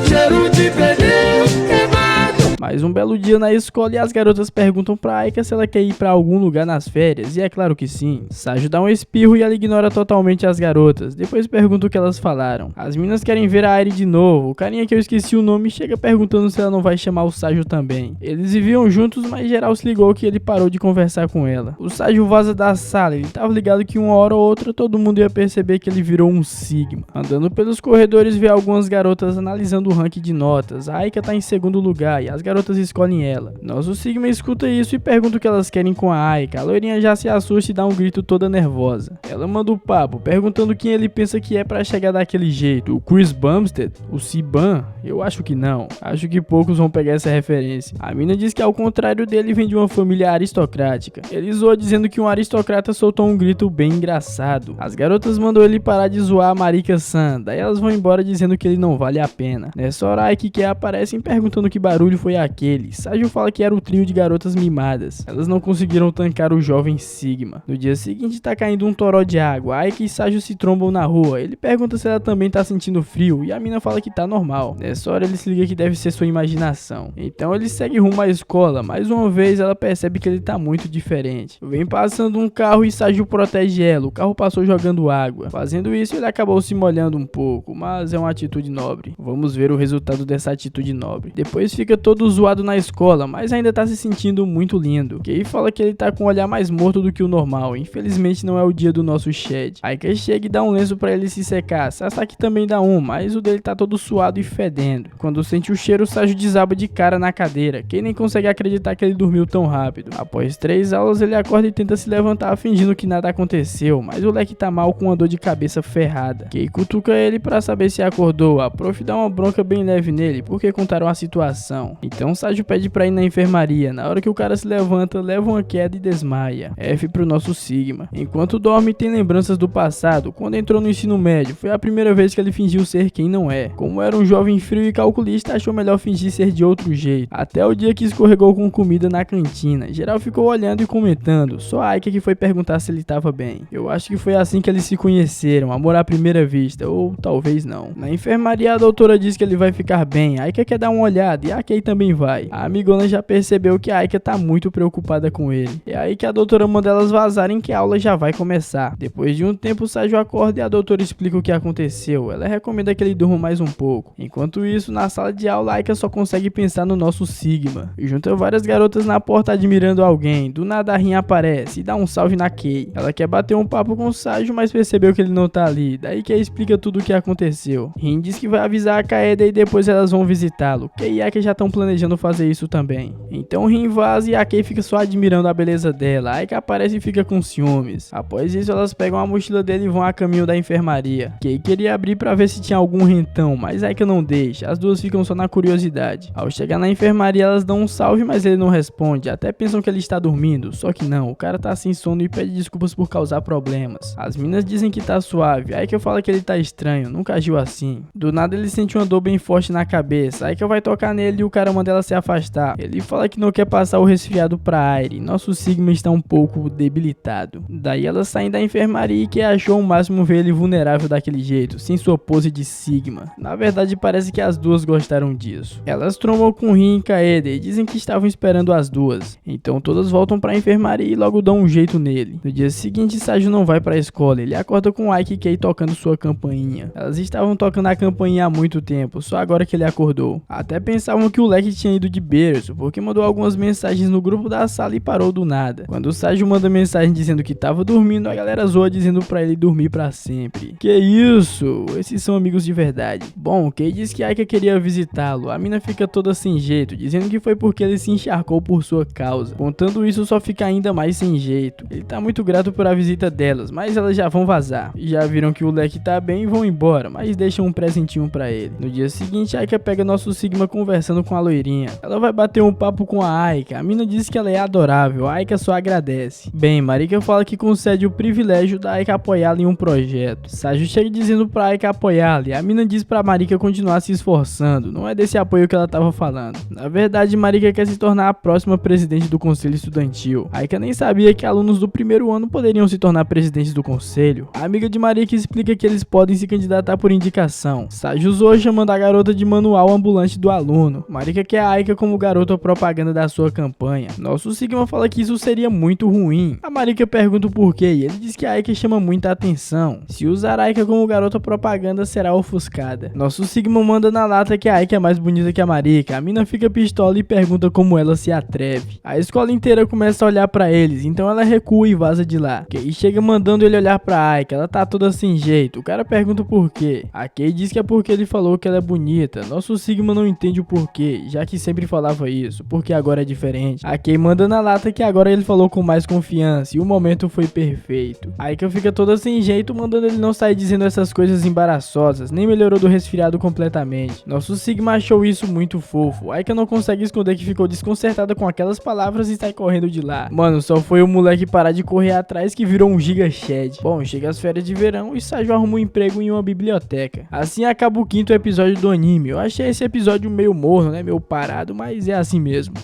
Cheiro de pneu queimado. Mais um belo dia na escola e as garotas perguntam pra Aika se ela quer ir pra algum lugar nas férias, e é claro que sim. Saju dá um espirro e ela ignora totalmente as garotas, depois pergunta o que elas falaram. As meninas querem ver a Airi de novo, o carinha que eu esqueci o nome chega perguntando se ela não vai chamar o Saju também. Eles viviam juntos, mas geral se ligou que ele parou de conversar com ela. O Saju vaza da sala, ele tava ligado que uma hora ou outra todo mundo ia perceber que ele virou um Sigma. Andando pelos corredores vê algumas garotas analisando o ranking de notas, a Aika tá em segundo lugar e as garotas escolhem ela. Nosso Sigma escuta isso e pergunta o que elas querem com a Aika. A loirinha já se assusta e dá um grito toda nervosa. Ela manda o papo, perguntando quem ele pensa que é pra chegar daquele jeito. O Chris Bumstead? O Siban? Eu acho que não. Acho que poucos vão pegar essa referência. A mina diz que ao contrário dele vem de uma família aristocrática. Ele zoa dizendo que um aristocrata soltou um grito bem engraçado. As garotas mandam ele parar de zoar a Marika-san, daí elas vão embora dizendo que ele não vale a pena. Nessa hora, Aika e Kei aparecem perguntando que barulho foi aquele. Saju fala que era o trio de garotas mimadas. Elas não conseguiram tancar o jovem Sigma. No dia seguinte tá caindo um toró de água. Aika e Saju se trombam na rua. Ele pergunta se ela também tá sentindo frio e a mina fala que tá normal. Nessa hora ele se liga que deve ser sua imaginação. Então ele segue rumo à escola. Mais uma vez ela percebe que ele tá muito diferente. Vem passando um carro e Saju protege ela. O carro passou jogando água. Fazendo isso ele acabou se molhando um pouco, mas é uma atitude nobre. Vamos ver o resultado dessa atitude nobre. Depois fica todo zoado na escola, mas ainda tá se sentindo muito lindo. Kei fala que ele tá com o olhar mais morto do que o normal. Infelizmente não é o dia do nosso Shed. Aika chega e dá um lenço pra ele se secar. Sasaki também dá um, mas o dele tá todo suado e fedendo. Quando sente o cheiro, Saju desaba de cara na cadeira. Kei nem consegue acreditar que ele dormiu tão rápido. Após 3 aulas ele acorda e tenta se levantar fingindo que nada aconteceu, mas o leque tá mal com uma dor de cabeça ferrada. Kei cutuca ele pra saber se acordou. A prof dá uma bronca bem leve nele porque contaram a situação. Então Saju pede pra ir na enfermaria. Na hora que o cara se levanta, leva uma queda e desmaia. F pro nosso Sigma. Enquanto dorme, tem lembranças do passado. Quando entrou no ensino médio, foi a primeira vez que ele fingiu ser quem não é. Como era um jovem frio e calculista, achou melhor fingir ser de outro jeito. Até o dia que escorregou com comida na cantina. Geral ficou olhando e comentando. Só a Aika que foi perguntar se ele tava bem. Eu acho que foi assim que eles se conheceram. Amor à primeira vista. Ou talvez não. Na enfermaria, a doutora diz que ele vai ficar bem. A Aika quer dar uma olhada e a Kei também vai. A amigona já percebeu que a Aika tá muito preocupada com ele. É aí que a doutora manda elas vazarem que a aula já vai começar. Depois de um tempo, o Saju acorda e a doutora explica o que aconteceu. Ela recomenda que ele durma mais um pouco. Enquanto isso, na sala de aula, a Aika só consegue pensar no nosso Sigma. Junta várias garotas na porta admirando alguém. Do nada a Rin aparece e dá um salve na Kei. Ela quer bater um papo com o Saju, mas percebeu que ele não tá ali. Daí Kei explica tudo o que aconteceu. Rin diz que vai avisar a Kaede e depois elas vão visitá-lo. Kei e Aika já estão planejando fazer isso também. Então Rin vaza e a Kei fica só admirando a beleza dela. A Aika aparece e fica com ciúmes. Após isso, elas pegam a mochila dele e vão a caminho da enfermaria. Kei queria abrir pra ver se tinha algum rentão, mas Aika não deixa. As duas ficam só na curiosidade. Ao chegar na enfermaria, elas dão um salve, mas ele não responde. Até pensam que ele está dormindo, só que não. O cara tá sem sono e pede desculpas por causar problemas. As minas dizem que tá suave. Aika fala que ele tá estranho, nunca agiu assim. Do nada ele sente uma dor bem forte na cabeça. Aika vai tocar nele e o cara manda ela se afastar. Ele fala que não quer passar o resfriado pra Airi. Nosso Sigma está um pouco debilitado. Daí elas saem da enfermaria e que achou o máximo ver ele vulnerável daquele jeito, sem sua pose de Sigma. Na verdade parece que as duas gostaram disso. Elas trombam com Rin e Kaede e dizem que estavam esperando as duas. Então todas voltam pra enfermaria e logo dão um jeito nele. No dia seguinte, Saju não vai pra escola. Ele acorda com Aika e Kei tocando sua campainha. Elas estavam tocando a campainha há muito tempo, só agora que ele acordou. Até pensavam que o leque tinha ido de berço, porque mandou algumas mensagens no grupo da sala e parou do nada. Quando o Saju manda mensagem dizendo que tava dormindo, a galera zoa dizendo pra ele dormir pra sempre. Que isso? Esses são amigos de verdade. Bom, Kei diz que Aika queria visitá-lo. A mina fica toda sem jeito, dizendo que foi porque ele se encharcou por sua causa. Contando isso, só fica ainda mais sem jeito. Ele tá muito grato por a visita delas, mas elas já vão vazar. Já viram que o leque tá bem e vão embora, mas deixam um presentinho pra ele. No dia seguinte, Aika pega nosso Sigma conversando com a loirinha. Ela vai bater um papo com a Aika. A mina diz que ela é adorável, a Aika só agradece. Bem, Marika fala que concede o privilégio da Aika apoiá-la em um projeto. Saju chega dizendo pra Aika apoiá-la e a mina diz pra Marika continuar se esforçando. Não é desse apoio que ela tava falando. Na verdade, Marika quer se tornar a próxima presidente do conselho estudantil. Aika nem sabia que alunos do primeiro ano poderiam se tornar presidentes do conselho. A amiga de Marika explica que eles podem se candidatar por indicação. Saju zoa chamando a garota de manual ambulante do aluno. Marika quer a Aika como garota propaganda da sua campanha. Nosso Sigma fala que isso seria muito ruim. A Marika pergunta o porquê e ele diz que a Aika chama muita atenção. Se usar a Aika como garota propaganda, será ofuscada. Nosso Sigma manda manda na lata que a Aika é mais bonita que a Marika. A mina fica pistola e pergunta como ela se atreve. A escola inteira começa a olhar pra eles, então ela recua e vaza de lá. Kei chega mandando ele olhar pra Aika, ela tá toda sem jeito. O cara pergunta por quê. A Kei diz que é porque ele falou que ela é bonita. Nosso Sigma não entende o porquê, já que sempre falava isso, porque agora é diferente. A Kei manda na lata que agora ele falou com mais confiança e o momento foi perfeito. A Aika fica toda sem jeito, mandando ele não sair dizendo essas coisas embaraçosas, nem melhorou do resfriado completamente. Nosso Sigma achou isso muito fofo. A Aika não consegue esconder que ficou desconcertada com aquelas palavras e sai correndo de lá. Mano, só foi o moleque parar de correr atrás que virou um Giga Shed. Bom, chega as férias de verão e Saju arruma um emprego em uma biblioteca. Assim acaba o 5º episódio do anime. Eu achei esse episódio meio morno, né? Meio parado, mas é assim mesmo.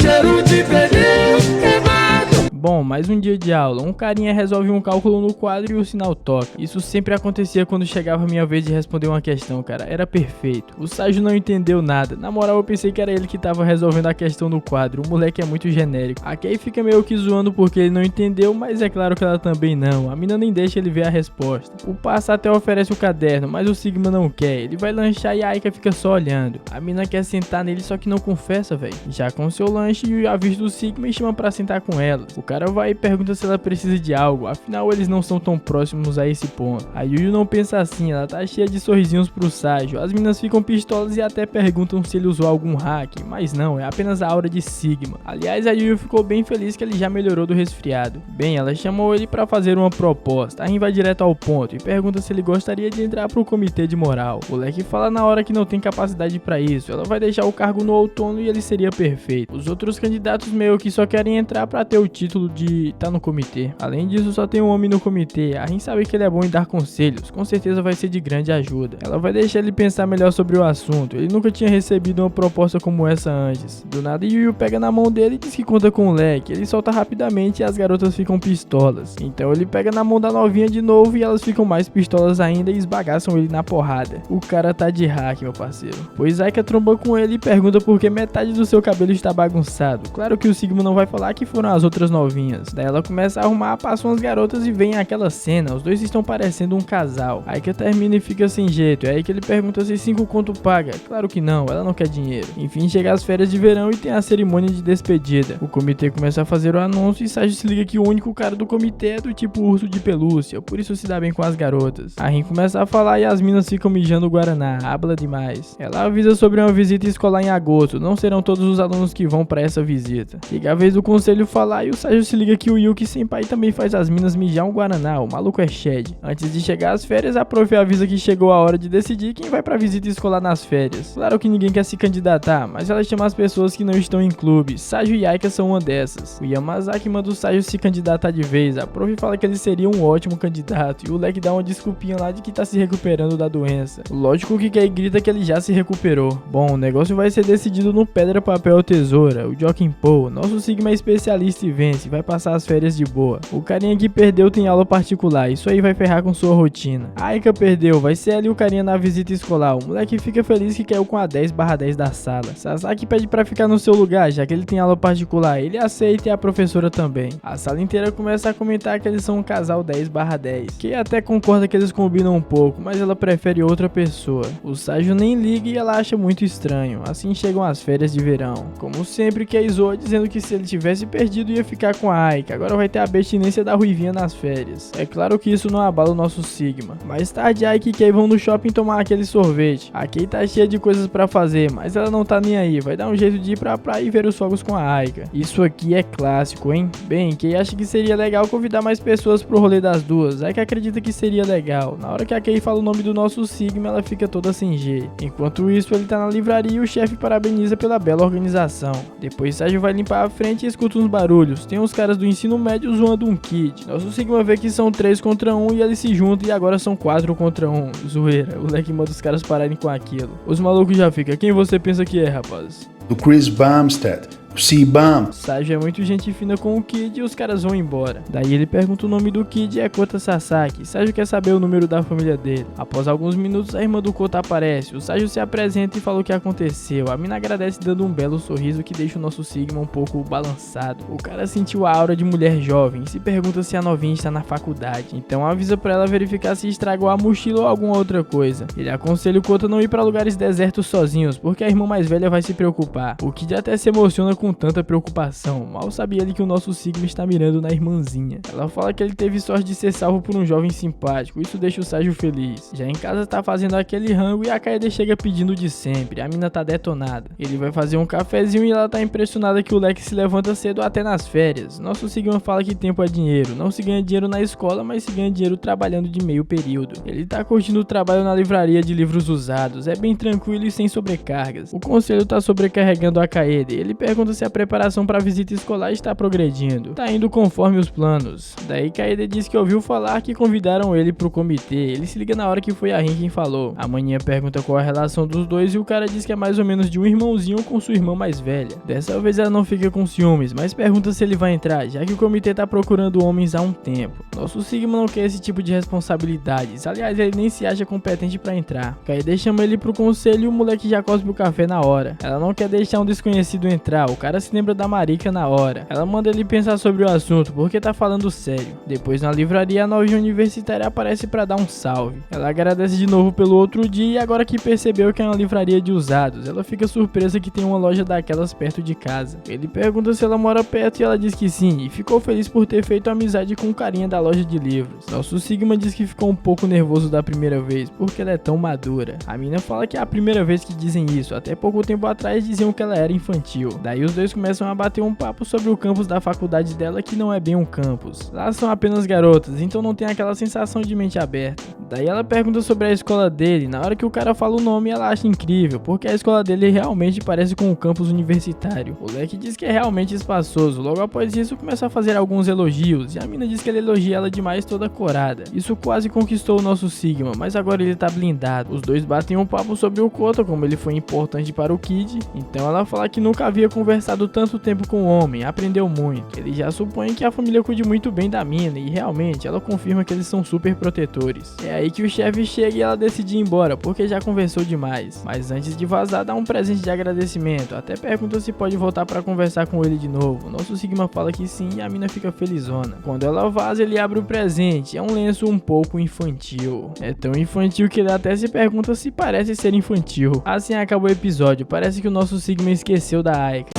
Cheiro de pneu queimado. Bom, mais um dia de aula. Um carinha resolve um cálculo no quadro e o sinal toca. Isso sempre acontecia quando chegava a minha vez de responder uma questão, cara. Era perfeito. O Saju não entendeu nada. Na moral, eu pensei que era ele que tava resolvendo a questão no quadro. O moleque é muito genérico. A Kei fica meio que zoando porque ele não entendeu, mas é claro que ela também não. A mina nem deixa ele ver a resposta. O Passa até oferece o caderno, mas o Sigma não quer. Ele vai lanchar e a Aika fica só olhando. A mina quer sentar nele, só que não confessa, velho. Já com seu lanche e o aviso do Sigma e chama pra sentar com ela. O cara vai e pergunta se ela precisa de algo, afinal eles não são tão próximos a esse ponto. A Yuyu não pensa assim, ela tá cheia de sorrisinhos pro Saju. As minas ficam pistolas e até perguntam se ele usou algum hack, mas não, é apenas a aura de Sigma. Aliás, a Yuyu ficou bem feliz que ele já melhorou do resfriado. Bem, ela chamou ele pra fazer uma proposta. A Rin vai direto ao ponto e pergunta se ele gostaria de entrar pro comitê de moral. O moleque fala na hora que não tem capacidade pra isso, ela vai deixar o cargo no outono e ele seria perfeito. Os outros candidatos meio que só querem entrar pra ter o título de tá no comitê. Além disso, só tem um homem no comitê. A Rin sabe que ele é bom em dar conselhos, com certeza vai ser de grande ajuda. Ela vai deixar ele pensar melhor sobre o assunto. Ele nunca tinha recebido uma proposta como essa antes. Do nada, Yuyu pega na mão dele e diz que conta com o leque. Ele solta rapidamente e as garotas ficam pistolas. Então ele pega na mão da novinha de novo e elas ficam mais pistolas ainda e esbagaçam ele na porrada. O cara tá de hack, meu parceiro. Pois Aika tromba com ele e pergunta por que metade do seu cabelo está bagunçado. Claro que o Sigma não vai falar que foram as outras novinhas. Daí ela começa a arrumar, passam as garotas e vem aquela cena. Os dois estão parecendo um casal. Aí que termina e fica sem jeito. É aí que ele pergunta se 5 conto paga. Claro que não, ela não quer dinheiro. Enfim, chega as férias de verão e tem a cerimônia de despedida. O comitê começa a fazer o anúncio e Saju se liga que o único cara do comitê é do tipo urso de pelúcia. Por isso se dá bem com as garotas. A Rin começa a falar e as minas ficam mijando o Guaraná. Habla demais. Ela avisa sobre uma visita escolar em agosto. Não serão todos os alunos que vão pra essa visita. Chega a vez do conselho falar e o Saju se liga que o Yuki Senpai também faz as minas mijar um Guaraná, o maluco é Shed. Antes de chegar às férias, a prof avisa que chegou a hora de decidir quem vai pra visita escolar nas férias. Claro que ninguém quer se candidatar, mas ela chama as pessoas que não estão em clube. Saju e Aika são uma dessas. O Yamazaki manda o Saju se candidatar de vez. A prof fala que ele seria um ótimo candidato e o leque dá uma desculpinha lá de que tá se recuperando da doença. Lógico que Kei grita que ele já se recuperou. Bom, o negócio vai ser decidido no pedra, papel ou tesoura. O Jokin Po, nosso Sigma é especialista e vence, vai passar as férias de boa. O carinha que perdeu tem aula particular, isso aí vai ferrar com sua rotina. A Aika perdeu, vai ser ali o carinha na visita escolar. O moleque fica feliz que caiu com a 10/10 da sala. Sasaki pede pra ficar no seu lugar, já que ele tem aula particular. Ele aceita e a professora também. A sala inteira começa a comentar que eles são um casal 10/10. Kei até concorda que eles combinam um pouco, mas ela prefere outra pessoa. O Saju nem liga e ela acha muito estranho. Assim chegam as férias de verão. Como sempre, Kei zoa dizendo que se ele tivesse perdido ia ficar com a Aika. Agora vai ter a abstinência da ruivinha nas férias. É claro que isso não abala o nosso Sigma. Mais tarde, Aika e Kei vão no shopping tomar aquele sorvete. A Kei tá cheia de coisas pra fazer, mas ela não tá nem aí. Vai dar um jeito de ir pra praia e ver os fogos com a Aika. Isso aqui é clássico, hein? Bem, Kei acha que seria legal convidar mais pessoas pro rolê das duas. Aika acredita que seria legal. Na hora que a Kei fala o nome do nosso Sigma, ela fica toda sem jeito. Enquanto isso, ele tá na livraria e o chefe parabeniza pela bela organização. Depois, Saju vai limpar a frente e escuta uns barulhos. Tem uns caras do ensino médio zoando um kid. Nosso Sigma vê que são 3 contra 1 e eles se juntam e agora são 4 contra 1. Zoeira, o leque manda os caras pararem com aquilo. Os malucos já ficam, quem você pensa que é, rapaz? Do Chris Bumstead. Cibam. Ságio é muito gente fina com o Kid e os caras vão embora. Daí ele pergunta o nome do Kid e é Kota Sasaki. Ságio quer saber o número da família dele. Após alguns minutos, a irmã do Kota aparece. O Ságio se apresenta e fala o que aconteceu. A mina agradece dando um belo sorriso que deixa o nosso Sigma um pouco balançado. O cara sentiu a aura de mulher jovem e se pergunta se a novinha está na faculdade. Então avisa pra ela verificar se estragou a mochila ou alguma outra coisa. Ele aconselha o Kota não ir pra lugares desertos sozinhos, porque a irmã mais velha vai se preocupar. O Kid até se emociona com tanta preocupação. Mal sabe ele que o nosso Sigma está mirando na irmãzinha. Ela fala que ele teve sorte de ser salvo por um jovem simpático. Isso deixa o Ságio feliz. Já em casa tá fazendo aquele rango e a Kaede chega pedindo de sempre. A mina tá detonada. Ele vai fazer um cafezinho e ela tá impressionada que o Leque se levanta cedo até nas férias. Nosso Sigma fala que tempo é dinheiro. Não se ganha dinheiro na escola, mas se ganha dinheiro trabalhando de meio período. Ele tá curtindo o trabalho na livraria de livros usados. É bem tranquilo e sem sobrecargas. O conselho tá sobrecarregando a Kaede. Ele pergunta se a preparação para a visita escolar está progredindo. Tá indo conforme os planos. Daí Kaede diz que ouviu falar que convidaram ele pro comitê. Ele se liga na hora que foi a Rin quem falou. A maninha pergunta qual a relação dos dois e o cara diz que é mais ou menos de um irmãozinho com sua irmã mais velha. Dessa vez ela não fica com ciúmes, mas pergunta se ele vai entrar, já que o comitê tá procurando homens há um tempo. Nosso Sigma não quer esse tipo de responsabilidades. Aliás, ele nem se acha competente pra entrar. Kaede chama ele pro conselho e o moleque já cospe o café na hora. Ela não quer deixar um desconhecido entrar. O cara se lembra da Marika na hora. Ela manda ele pensar sobre o assunto, porque tá falando sério. Depois na livraria, a novinha universitária aparece pra dar um salve. Ela agradece de novo pelo outro dia e agora que percebeu que é uma livraria de usados, ela fica surpresa que tem uma loja daquelas perto de casa. Ele pergunta se ela mora perto e ela diz que sim, e ficou feliz por ter feito amizade com o carinha da loja de livros. Nosso Sigma diz que ficou um pouco nervoso da primeira vez, porque ela é tão madura. A mina fala que é a primeira vez que dizem isso, até pouco tempo atrás diziam que ela era infantil. Daí os dois começam a bater um papo sobre o campus da faculdade dela, que não é bem um campus. Lá são apenas garotas, então não tem aquela sensação de mente aberta. Daí ela pergunta sobre a escola dele, na hora que o cara fala o nome ela acha incrível, porque a escola dele realmente parece com um campus universitário. O Leque diz que é realmente espaçoso, logo após isso começa a fazer alguns elogios, e a mina diz que ele elogia ela demais toda corada. Isso quase conquistou o nosso Sigma, mas agora ele tá blindado. Os dois batem um papo sobre o Kota, como ele foi importante para o Kid, então ela fala que nunca havia conversado tanto tempo com o homem, aprendeu muito. Ele já supõe que a família cuide muito bem da mina, e realmente ela confirma que eles são super protetores. É aí que o chefe chega e ela decide ir embora, porque já conversou demais. Mas antes de vazar, dá um presente de agradecimento, até pergunta se pode voltar pra conversar com ele de novo. Nosso Sigma fala que sim e a mina fica felizona. Quando ela vaza, ele abre o presente, é um lenço um pouco infantil. É tão infantil que ele até se pergunta se parece ser infantil. Assim acabou o episódio, parece que o nosso Sigma esqueceu da Aika.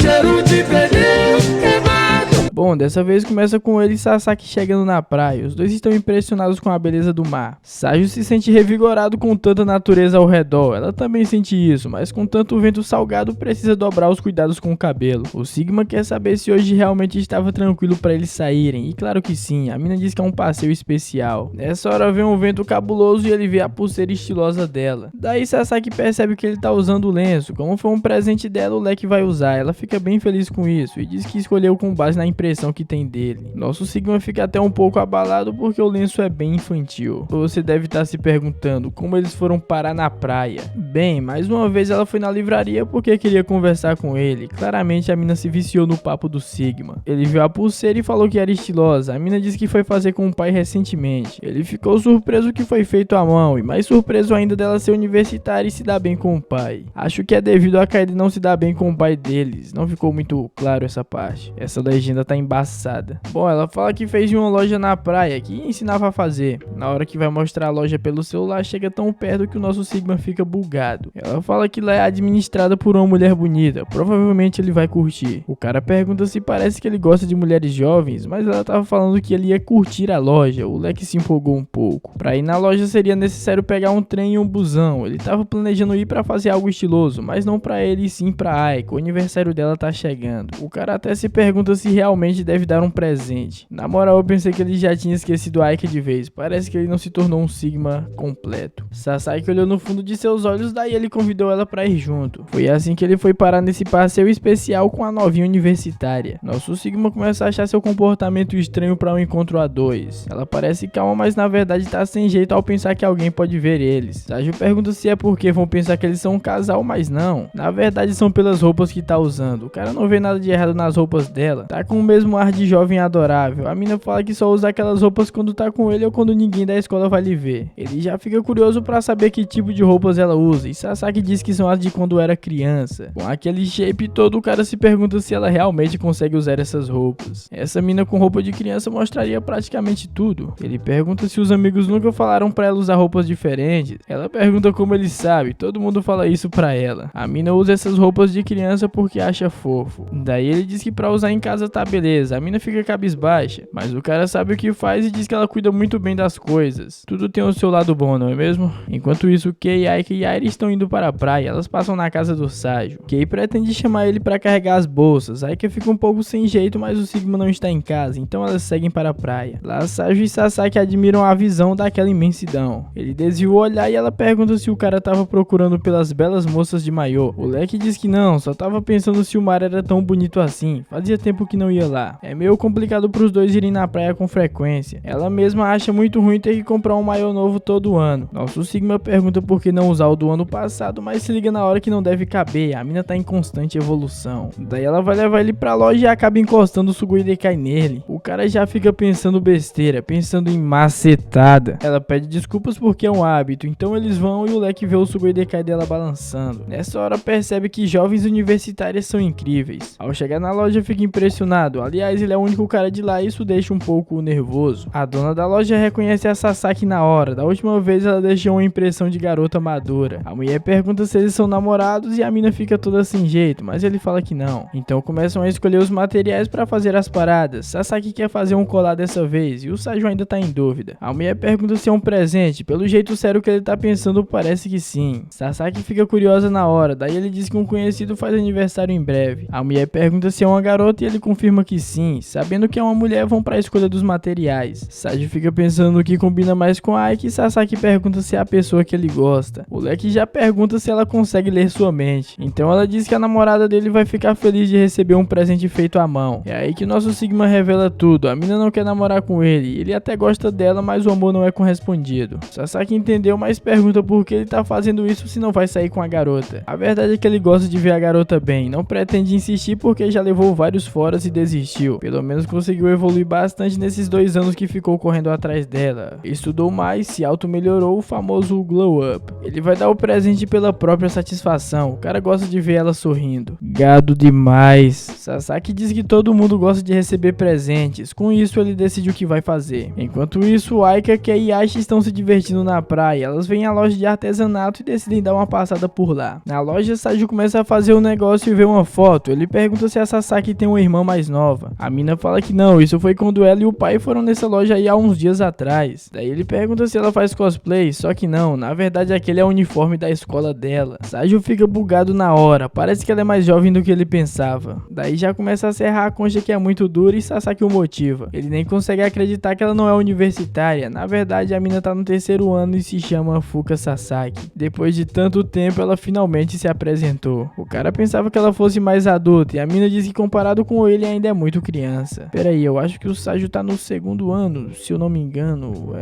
Cheiro de pneu queimado. Bom, dessa vez começa com ele e Sasaki chegando na praia. Os dois estão impressionados com a beleza do mar. Ságio se sente revigorado com tanta natureza ao redor. Ela também sente isso, mas com tanto vento salgado precisa dobrar os cuidados com o cabelo. O Sigma quer saber se hoje realmente estava tranquilo para eles saírem. E claro que sim, a mina diz que é um passeio especial. Nessa hora vem um vento cabuloso e ele vê a pulseira estilosa dela. Daí Sasaki percebe que ele tá usando o lenço. Como foi um presente dela, o Leque vai usar. Ela fica bem feliz com isso e diz que escolheu com base na impressão que tem dele. Nosso Sigma fica até um pouco abalado porque o lenço é bem infantil. Você deve estar se perguntando como eles foram parar na praia. Bem, mais uma vez ela foi na livraria porque queria conversar com ele. Claramente a mina se viciou no papo do Sigma. Ele viu a pulseira e falou que era estilosa. A mina disse que foi fazer com o pai recentemente. Ele ficou surpreso que foi feito à mão e mais surpreso ainda dela ser universitária e se dar bem com o pai. Acho que é devido a Kaede não se dar bem com o pai deles. Não ficou muito claro essa parte. Essa legenda tá embaçada. Bom, ela fala que fez de uma loja na praia que ensinava a fazer. Na hora que vai mostrar a loja pelo celular, chega tão perto que o nosso Sigma fica bugado. Ela fala que lá é administrada por uma mulher bonita. Provavelmente ele vai curtir. O cara pergunta se parece que ele gosta de mulheres jovens, mas ela tava falando que ele ia curtir a loja. O Leque se empolgou um pouco. Pra ir na loja seria necessário pegar um trem e um busão. Ele tava planejando ir pra fazer algo estiloso, mas não pra ele e sim pra Aika. O aniversário dela tá chegando. O cara até se pergunta se realmente realmente deve dar um presente. Na moral, eu pensei que ele já tinha esquecido Aika de vez. Parece que ele não se tornou um Sigma completo. Sasaki olhou no fundo de seus olhos, daí ele convidou ela pra ir junto. Foi assim que ele foi parar nesse passeio especial com a novinha universitária. Nosso Sigma começa a achar seu comportamento estranho pra um encontro a dois. Ela parece calma, mas na verdade tá sem jeito ao pensar que alguém pode ver eles. Saju pergunta se é porque vão pensar que eles são um casal, mas não. Na verdade são pelas roupas que tá usando. O cara não vê nada de errado nas roupas dela. Tá com o mesmo ar de jovem adorável. A mina fala que só usa aquelas roupas quando tá com ele ou quando ninguém da escola vai lhe ver. Ele já fica curioso pra saber que tipo de roupas ela usa. E Sasaki diz que são as de quando era criança. Com aquele shape todo, o cara se pergunta se ela realmente consegue usar essas roupas. Essa mina com roupa de criança mostraria praticamente tudo. Ele pergunta se os amigos nunca falaram pra ela usar roupas diferentes. Ela pergunta como ele sabe. Todo mundo fala isso pra ela. A mina usa essas roupas de criança porque acha fofo. Daí ele diz que pra usar em casa tá beleza. A mina fica cabisbaixa, mas o cara sabe o que faz e diz que ela cuida muito bem das coisas. Tudo tem o seu lado bom, não é mesmo? Enquanto isso, Kei, Aika e Airi estão indo para a praia. Elas passam na casa do Saju. Kei pretende chamar ele para carregar as bolsas. Aika fica um pouco sem jeito, mas o Sigma não está em casa, então elas seguem para a praia. Lá, Saju e Sasaki admiram a visão daquela imensidão. Ele desvia o olhar e ela pergunta se o cara tava procurando pelas belas moças de maiô. O Leque diz que não, só tava pensando se o mar era tão bonito assim. Fazia tempo que não ia lá. É meio complicado pros dois irem na praia com frequência. Ela mesma acha muito ruim ter que comprar um maiô novo todo ano. Nosso Sigma pergunta por que não usar o do ano passado, mas se liga na hora que não deve caber. A mina tá em constante evolução. Daí ela vai levar ele pra loja e acaba encostando o Sugoi Dekai nele. O cara já fica pensando besteira, pensando em macetada. Ela pede desculpas porque é um hábito, então eles vão e o Leque vê o Sugoi Dekai dela balançando. Nessa hora percebe que jovens universitárias são incríveis. Ao chegar na loja fica impressionado. Aliás, ele é o único cara de lá e isso deixa um pouco nervoso. A dona da loja reconhece a Sasaki na hora. Da última vez ela deixou uma impressão de garota madura. A mulher pergunta se eles são namorados e a mina fica toda sem jeito, mas ele fala que não. Então começam a escolher os materiais para fazer as paradas. Sasaki quer fazer um colar dessa vez e o Saju ainda tá em dúvida. A mulher pergunta se é um presente. Pelo jeito sério que ele tá pensando, parece que sim. Sasaki fica curiosa na hora, daí ele diz que um conhecido faz aniversário em breve. A mulher pergunta se é uma garota e ele confirma que sim. Sabendo que é uma mulher, vão pra escolha dos materiais. Saju fica pensando no que combina mais com a Aika e Sasaki pergunta se é a pessoa que ele gosta. O Leque já pergunta se ela consegue ler sua mente. Então ela diz que a namorada dele vai ficar feliz de receber um presente feito à mão. É aí que nosso Sigma revela tudo. A mina não quer namorar com ele. Ele até gosta dela, mas o amor não é correspondido. Sasaki entendeu, mas pergunta por que ele tá fazendo isso se não vai sair com a garota. A verdade é que ele gosta de ver a garota bem. Não pretende insistir porque já levou vários foras e desistiu. Pelo menos conseguiu evoluir bastante nesses 2 anos que ficou correndo atrás dela. Estudou mais, se auto-melhorou, o famoso glow up. Ele vai dar o presente pela própria satisfação. O cara gosta de ver ela sorrindo. Gado demais. Sasaki diz que todo mundo gosta de receber presentes. Com isso ele decide o que vai fazer. Enquanto isso, Aika, Kei e Aishi estão se divertindo na praia. Elas vêm à loja de artesanato e decidem dar uma passada por lá. Na loja, Saju começa a fazer um negócio e vê uma foto. Ele pergunta se a Sasaki tem uma irmã mais nova. A mina fala que não, isso foi quando ela e o pai foram nessa loja aí há uns dias atrás. Daí ele pergunta se ela faz cosplay, só que não, na verdade aquele é o uniforme da escola dela. Saju fica bugado na hora, parece que ela é mais jovem do que ele pensava. Daí já começa a serrar a concha que é muito dura e Sasaki o motiva. Ele nem consegue acreditar que ela não é universitária, na verdade a mina tá no 3º ano e se chama Fuka Sasaki. Depois de tanto tempo ela finalmente se apresentou. O cara pensava que ela fosse mais adulta e a mina diz que comparado com ele ainda é muito criança. Pera aí, eu acho que o Saju tá no 2º ano, se eu não me engano,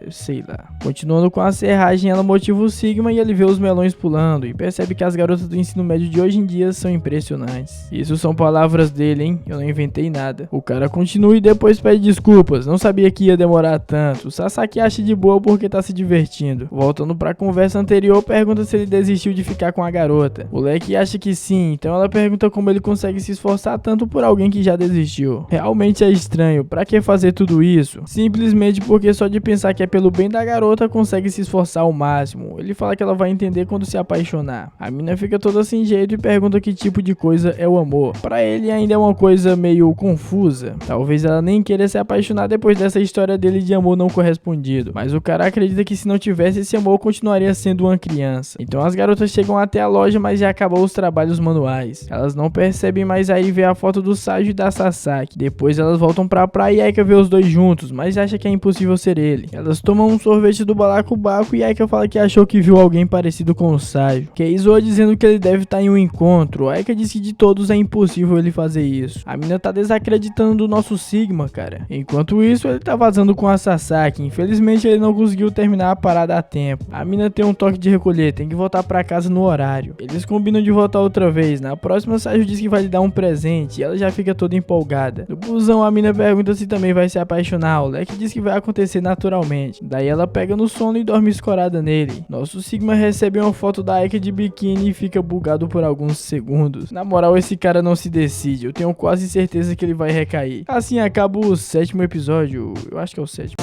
sei lá. Continuando com a serragem, ela motiva o Sigma e ele vê os melões pulando e percebe que as garotas do ensino médio de hoje em dia são impressionantes. Isso são palavras dele, hein? Eu não inventei nada. O cara continua e depois pede desculpas, não sabia que ia demorar tanto. O Sasaki acha de boa porque tá se divertindo. Voltando pra conversa anterior, pergunta se ele desistiu de ficar com a garota. O Leque acha que sim, então ela pergunta como ele consegue se esforçar tanto por alguém que já desistiu. Realmente é estranho, pra que fazer tudo isso? Simplesmente porque só de pensar que é pelo bem da garota, consegue se esforçar ao máximo. Ele fala que ela vai entender quando se apaixonar. A mina fica toda sem jeito e pergunta que tipo de coisa é o amor. Pra ele ainda é uma coisa meio confusa. Talvez ela nem queira se apaixonar depois dessa história dele de amor não correspondido. Mas o cara acredita que se não tivesse esse amor, continuaria sendo uma criança. Então as garotas chegam até a loja, mas já acabou os trabalhos manuais. Elas não percebem mais, aí vê a foto do Saju e da Sasaki. Depois elas voltam pra praia e Aika vê os dois juntos, mas acha que é impossível ser ele. Elas tomam um sorvete do balacobaco e Aika fala que achou que viu alguém parecido com o Saju. Kei zoa dizendo que ele deve estar em um encontro. Aika diz que de todos é impossível ele fazer isso. A mina tá desacreditando do nosso Sigma, cara. Enquanto isso, ele tá vazando com a Sasaki. Infelizmente ele não conseguiu terminar a parada a tempo. A mina tem um toque de recolher, tem que voltar pra casa no horário. Eles combinam de voltar outra vez. Na próxima, Saju diz que vai lhe dar um presente e ela já fica toda empolgada. No busão, a mina pergunta se também vai se apaixonar. O Leque diz que vai acontecer naturalmente. Daí ela pega no sono e dorme escorada nele. Nosso Sigma recebe uma foto da Aika de biquíni e fica bugado por alguns segundos. Na moral, esse cara não se decide. Eu tenho quase certeza que ele vai recair. Assim acaba o 7º episódio. Eu acho que é o 7º.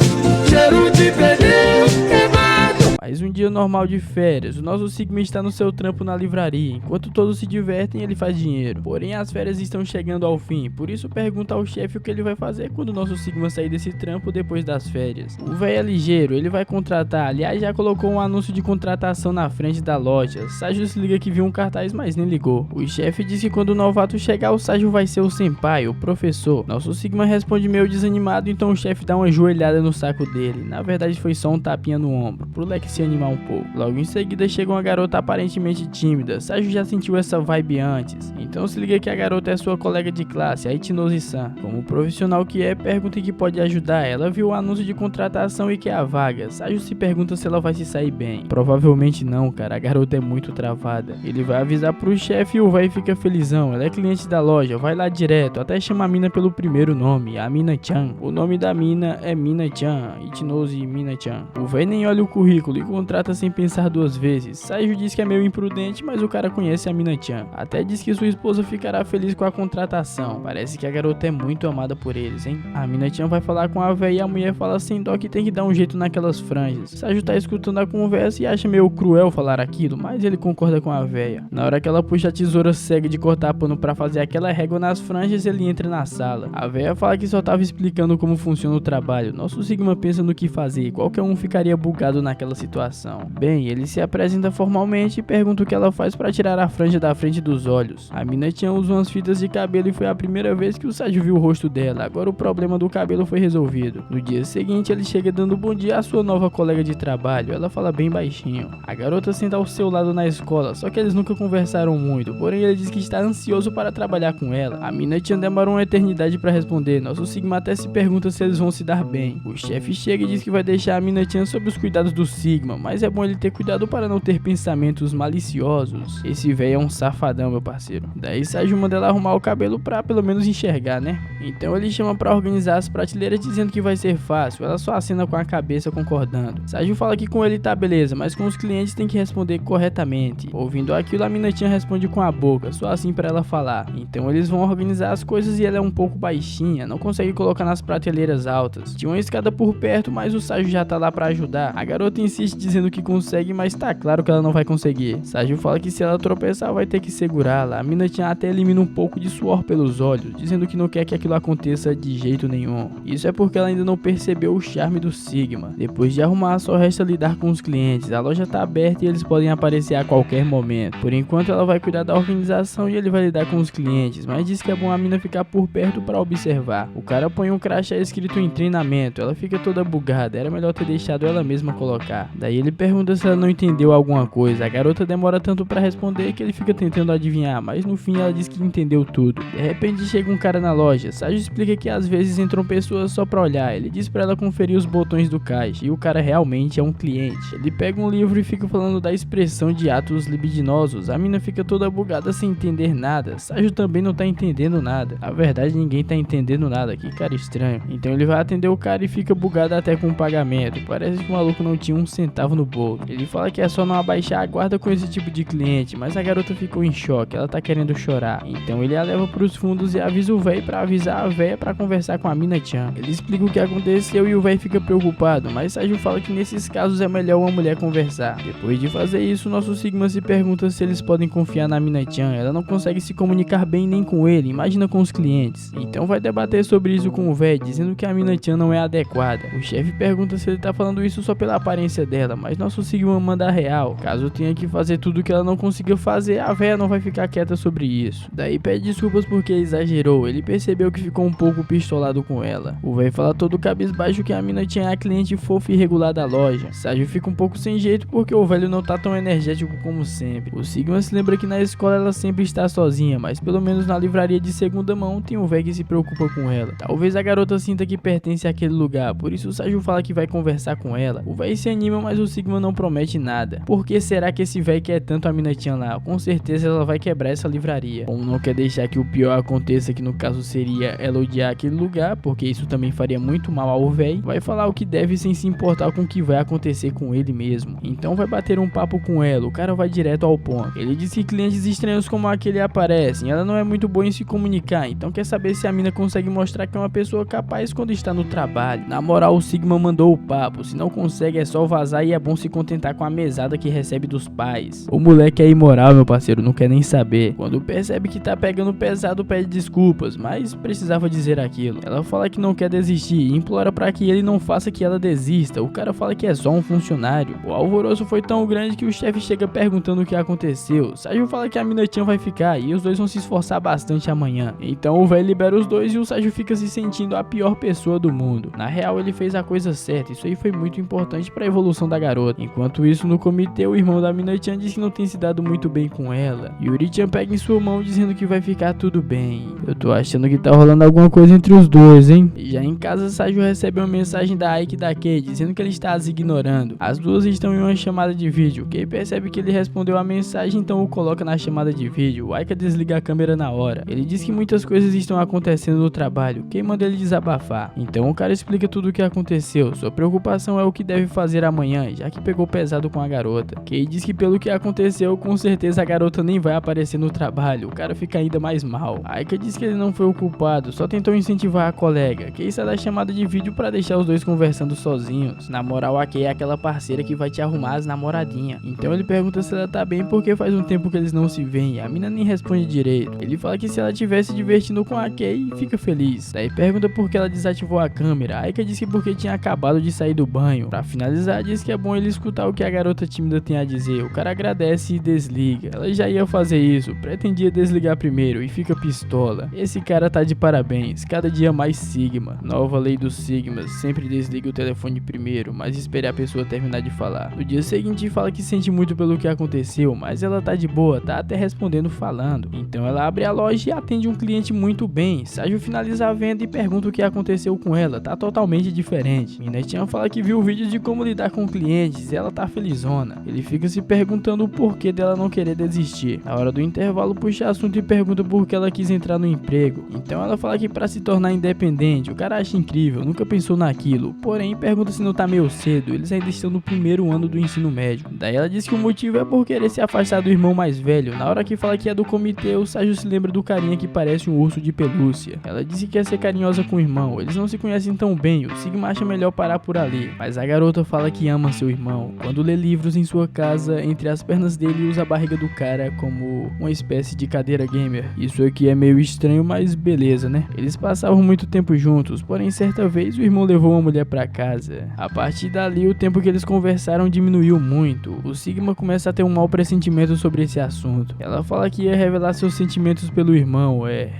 Cheiro de pneu queimado. Mais um dia normal de férias, o nosso Sigma está no seu trampo na livraria. Enquanto todos se divertem, ele faz dinheiro. Porém, as férias estão chegando ao fim, por isso pergunta ao chefe o que ele vai fazer quando o nosso Sigma sair desse trampo depois das férias. O véio é ligeiro, ele vai contratar, aliás já colocou um anúncio de contratação na frente da loja. Saju se liga que viu um cartaz, mas nem ligou. O chefe diz que quando o novato chegar, o Saju vai ser o senpai, o professor. Nosso Sigma responde meio desanimado, então o chefe dá uma joelhada no saco dele. Na verdade foi só um tapinha no ombro, pro Leque se animar um pouco. Logo em seguida chega uma garota aparentemente tímida. Saju já sentiu essa vibe antes, então se liga que a garota é sua colega de classe, a Itinose-san. Como profissional que é, pergunta em que pode ajudar. Ela viu o anúncio de contratação e quer a vaga. Saju se pergunta se ela vai se sair bem. Provavelmente não, cara, a garota é muito travada. Ele vai avisar pro chefe e o véi fica felizão. Ela é cliente da loja, vai lá direto, até chama a mina pelo primeiro nome, a Mina-chan. O nome da mina é Mina-chan, Itinose Mina-chan. O véi nem olha o currículo e contrata sem pensar duas vezes. Saju diz que é meio imprudente, mas o cara conhece a Mina-chan. Até diz que sua esposa ficará feliz com a contratação. Parece que a garota é muito amada por eles, hein? A Mina-chan vai falar com a véia e a mulher fala sem dó que tem que dar um jeito naquelas franjas. Saju tá escutando a conversa e acha meio cruel falar aquilo, mas ele concorda com a véia. Na hora que ela puxa a tesoura cega de cortar pano pra fazer aquela régua nas franjas, ele entra na sala. A véia fala que só tava explicando como funciona o trabalho. Nosso Sigma pensa no que fazer, qualquer um ficaria bugado naquela situação. Bem, ele se apresenta formalmente e pergunta o que ela faz pra tirar a franja da frente dos olhos. A Mina-chan usa umas fitas de cabelo e foi a primeira vez que o Saju viu o rosto dela. Agora o problema do cabelo foi resolvido. No dia seguinte, ele chega dando bom dia à sua nova colega de trabalho. Ela fala bem baixinho. A garota senta ao seu lado na escola, só que eles nunca conversaram muito, porém ele diz que está ansioso para trabalhar com ela. A Mina-chan demora uma eternidade para responder. Nosso Sigma até se pergunta se eles vão se dar bem. O chefe chega e diz que vai deixar a Mina-chan sob os cuidados do Sigma, mas é bom ele ter cuidado para não ter pensamentos maliciosos. Esse velho é um safadão, meu parceiro. Daí Saju manda ela arrumar o cabelo pra pelo menos enxergar, né? Então ele chama pra organizar as prateleiras dizendo que vai ser fácil. Ela só acena com a cabeça concordando. Saju fala que com ele tá beleza, mas com os clientes tem que responder corretamente. Ouvindo aquilo, a Mina-chan responde com a boca, só assim pra ela falar. Então eles vão organizar as coisas e ela é um pouco baixinha, não consegue colocar nas prateleiras altas. Tinha uma escada por perto, mas o Saju já tá lá pra ajudar. A garota insiste dizendo que consegue, mas tá claro que ela não vai conseguir. Saju fala que se ela tropeçar vai ter que segurá-la. A Mina-chan até elimina um pouco de suor pelos olhos, dizendo que não quer que aquilo aconteça de jeito nenhum. Isso é porque ela ainda não percebeu o charme do Sigma. Depois de arrumar, só resta lidar com os clientes. A loja tá aberta e eles podem aparecer a qualquer momento. Por enquanto ela vai cuidar da organização e ele vai lidar com os clientes, mas diz que é bom a mina ficar por perto para observar. O cara põe um crachá escrito em treinamento, ela fica toda bugada, era melhor ter deixado ela mesma colocar. Daí ele pergunta se ela não entendeu alguma coisa. A garota demora tanto para responder que ele fica tentando adivinhar, mas no fim ela diz que entendeu tudo. De repente chega um cara na loja. Saju explica que às vezes entram pessoas só pra olhar. Ele diz pra ela conferir os botões do caixa e o cara realmente é um cliente. Ele pega um livro e fica falando da expressão de atos libidinosos. A mina fica toda bugada sem entender nada. Saju também não tá entendendo nada. Na verdade ninguém tá entendendo nada, que cara estranho. Então ele vai atender o cara e fica bugado até com o pagamento. Parece que o maluco não tinha 1 centavo no bolso. Ele fala que é só não abaixar a guarda com esse tipo de cliente, mas a garota ficou em choque, ela tá querendo chorar. Então ele a leva pros fundos e avisa o véi pra avisar a véia pra conversar com a mina-chan. Ele explica o que aconteceu e o véi fica preocupado, mas Saju fala que nesses casos é melhor uma mulher conversar. Depois de fazer isso, nosso Sigma se pergunta se eles podem confiar na mina-chan. Ela não consegue se comunicar bem nem com ele, imagina com os clientes. Então vai debater sobre isso com o véi, dizendo que a mina-chan não é adequada. O chefe pergunta se ele tá falando isso só pela aparência dela, mas nosso Sigma manda a real. Caso tenha que fazer tudo que ela não consiga fazer, a véia não vai ficar quieta sobre isso. Daí pede desculpas porque exagerou, ele percebeu que ficou um pouco pistolado com ela. O véi fala todo cabisbaixo que a mina tinha a cliente fofa e regular da loja. Saju fica um pouco sem jeito porque o velho não tá tão energético como sempre. O Sigma se lembra que na escola ela sempre está sozinha, mas pelo menos na livraria de segunda mão tem um véi que se preocupa com ela. Talvez a garota sinta que pertence àquele lugar, por isso o Saju fala que vai conversar com ela. O véi se anima, mas o Sigma não promete nada. Por que será que esse véi quer tanto a mina-chan lá? Com certeza ela vai quebrar essa livraria. Como não quer deixar que o pior aconteça, que no caso seria ela odiar aquele lugar, porque isso também faria muito mal ao véi, vai falar o que deve sem se importar com o que vai acontecer com ele mesmo. Então vai bater um papo com ela, o cara vai direto ao ponto. Ele diz que clientes estranhos como aquele aparecem, ela não é muito boa em se comunicar, então quer saber se a mina consegue mostrar que é uma pessoa capaz quando está no trabalho. Na moral, o Sigma mandou o papo, se não consegue é só vazar e é bom se contentar com a mesada que recebe dos pais. O moleque é imoral, meu parceiro, não quer nem saber. Quando percebe que tá pegando pesado, pede desculpas, mas precisava dizer aquilo. Ela fala que não quer desistir e implora pra que ele não faça que ela desista. O cara fala que é só um funcionário. O alvoroço foi tão grande que o chefe chega perguntando o que aconteceu. Saju fala que a mina-chan vai ficar e os dois vão se esforçar bastante amanhã. Então o velho libera os dois e o Saju fica se sentindo a pior pessoa do mundo. Na real, ele fez a coisa certa, isso aí foi muito importante pra evolução da garota. Enquanto isso, no comitê, o irmão da mina-chan diz que não tem se dado muito bem com ela. Yuri-chan pega em sua mão dizendo que vai ficar tudo bem. Eu tô achando que tá rolando alguma coisa entre os dois, hein? E já em casa, Saju recebe uma mensagem da Aiki e da Kei dizendo que ele está as ignorando. As duas estão em uma chamada de vídeo. Kei percebe que ele respondeu a mensagem, então o coloca na chamada de vídeo. O Aika desliga a câmera na hora. Ele diz que muitas coisas estão acontecendo no trabalho. Kei manda ele desabafar. Então o cara explica tudo o que aconteceu. Sua preocupação é o que deve fazer amanhã, já que pegou pesado com a garota. Kei diz que pelo que aconteceu, com certeza a garota nem vai aparecer no trabalho. O cara fica ainda mais mal. Aika diz que ele não foi o culpado, só tentou incentivar a colega. Kei sai da chamada de vídeo pra deixar os dois conversando sozinhos. Na moral, a Kei é aquela parceira que vai te arrumar as namoradinhas. Então ele pergunta se ela tá bem porque faz um tempo que eles não se veem. A mina nem responde direito. Ele fala que se ela estiver se divertindo com a Kei, fica feliz. Daí pergunta por que ela desativou a câmera. A Aika diz que porque tinha acabado de sair do banho. Pra finalizar, diz que é bom ele escutar o que a garota tímida tem a dizer. O cara agradece e desliga. Ela já ia fazer isso, pretendia desligar primeiro e fica pistola. Esse cara tá de parabéns, cada dia mais Sigma. Nova lei dos Sigmas, sempre desliga o telefone primeiro, mas espere a pessoa terminar de falar. No dia seguinte fala que sente muito pelo que aconteceu, mas ela tá de boa, tá até respondendo falando. Então ela abre a loja e atende um cliente muito bem. Saju finaliza a venda e pergunta o que aconteceu com ela, tá totalmente diferente. Mina-chan fala que viu vídeos de como lidar com clientes e ela tá felizona. Ele fica se perguntando o porquê dela não querer desistir. Na hora do intervalo puxa assunto e pergunta por que ela quis entrar no emprego. Então ela fala que pra se tornar independente, o cara acha incrível, nunca pensou naquilo. Porém pergunta se não tá meio cedo, eles ainda estão no primeiro ano do ensino médio. Daí ela diz que o motivo é por querer se afastar do irmão mais velho. Na hora que fala que é do comitê, o Saju se lembra do carinha que parece um urso de pelúcia. Ela disse que quer ser carinhosa com o irmão, eles não se conhecem tão bem, o Sigma acha melhor parar por ali. Mas a garota fala que ama seu irmão. Quando lê livros em sua casa, entre as pernas dele usa a barriga do cara como uma espécie de cadeira gamer. Isso aqui é meio estranho, mas beleza, né? Eles passavam muito tempo juntos, porém certa vez o irmão levou uma mulher pra casa. A partir dali, o tempo que eles conversaram diminuiu muito. O Sigma começa a ter um mau pressentimento sobre esse assunto. Ela fala que ia revelar seus sentimentos pelo irmão, é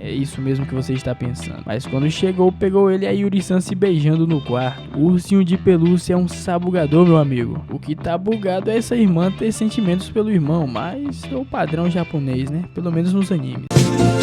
isso mesmo que você está pensando. Mas quando chegou, pegou ele e a Yuri-san se beijando no quarto. O ursinho de pelúcia é um sabugador, meu amigo. O que tá bugado é essa irmã ter sentimentos pelo irmão, mas é o padrão japonês, né? Pelo menos nos animes.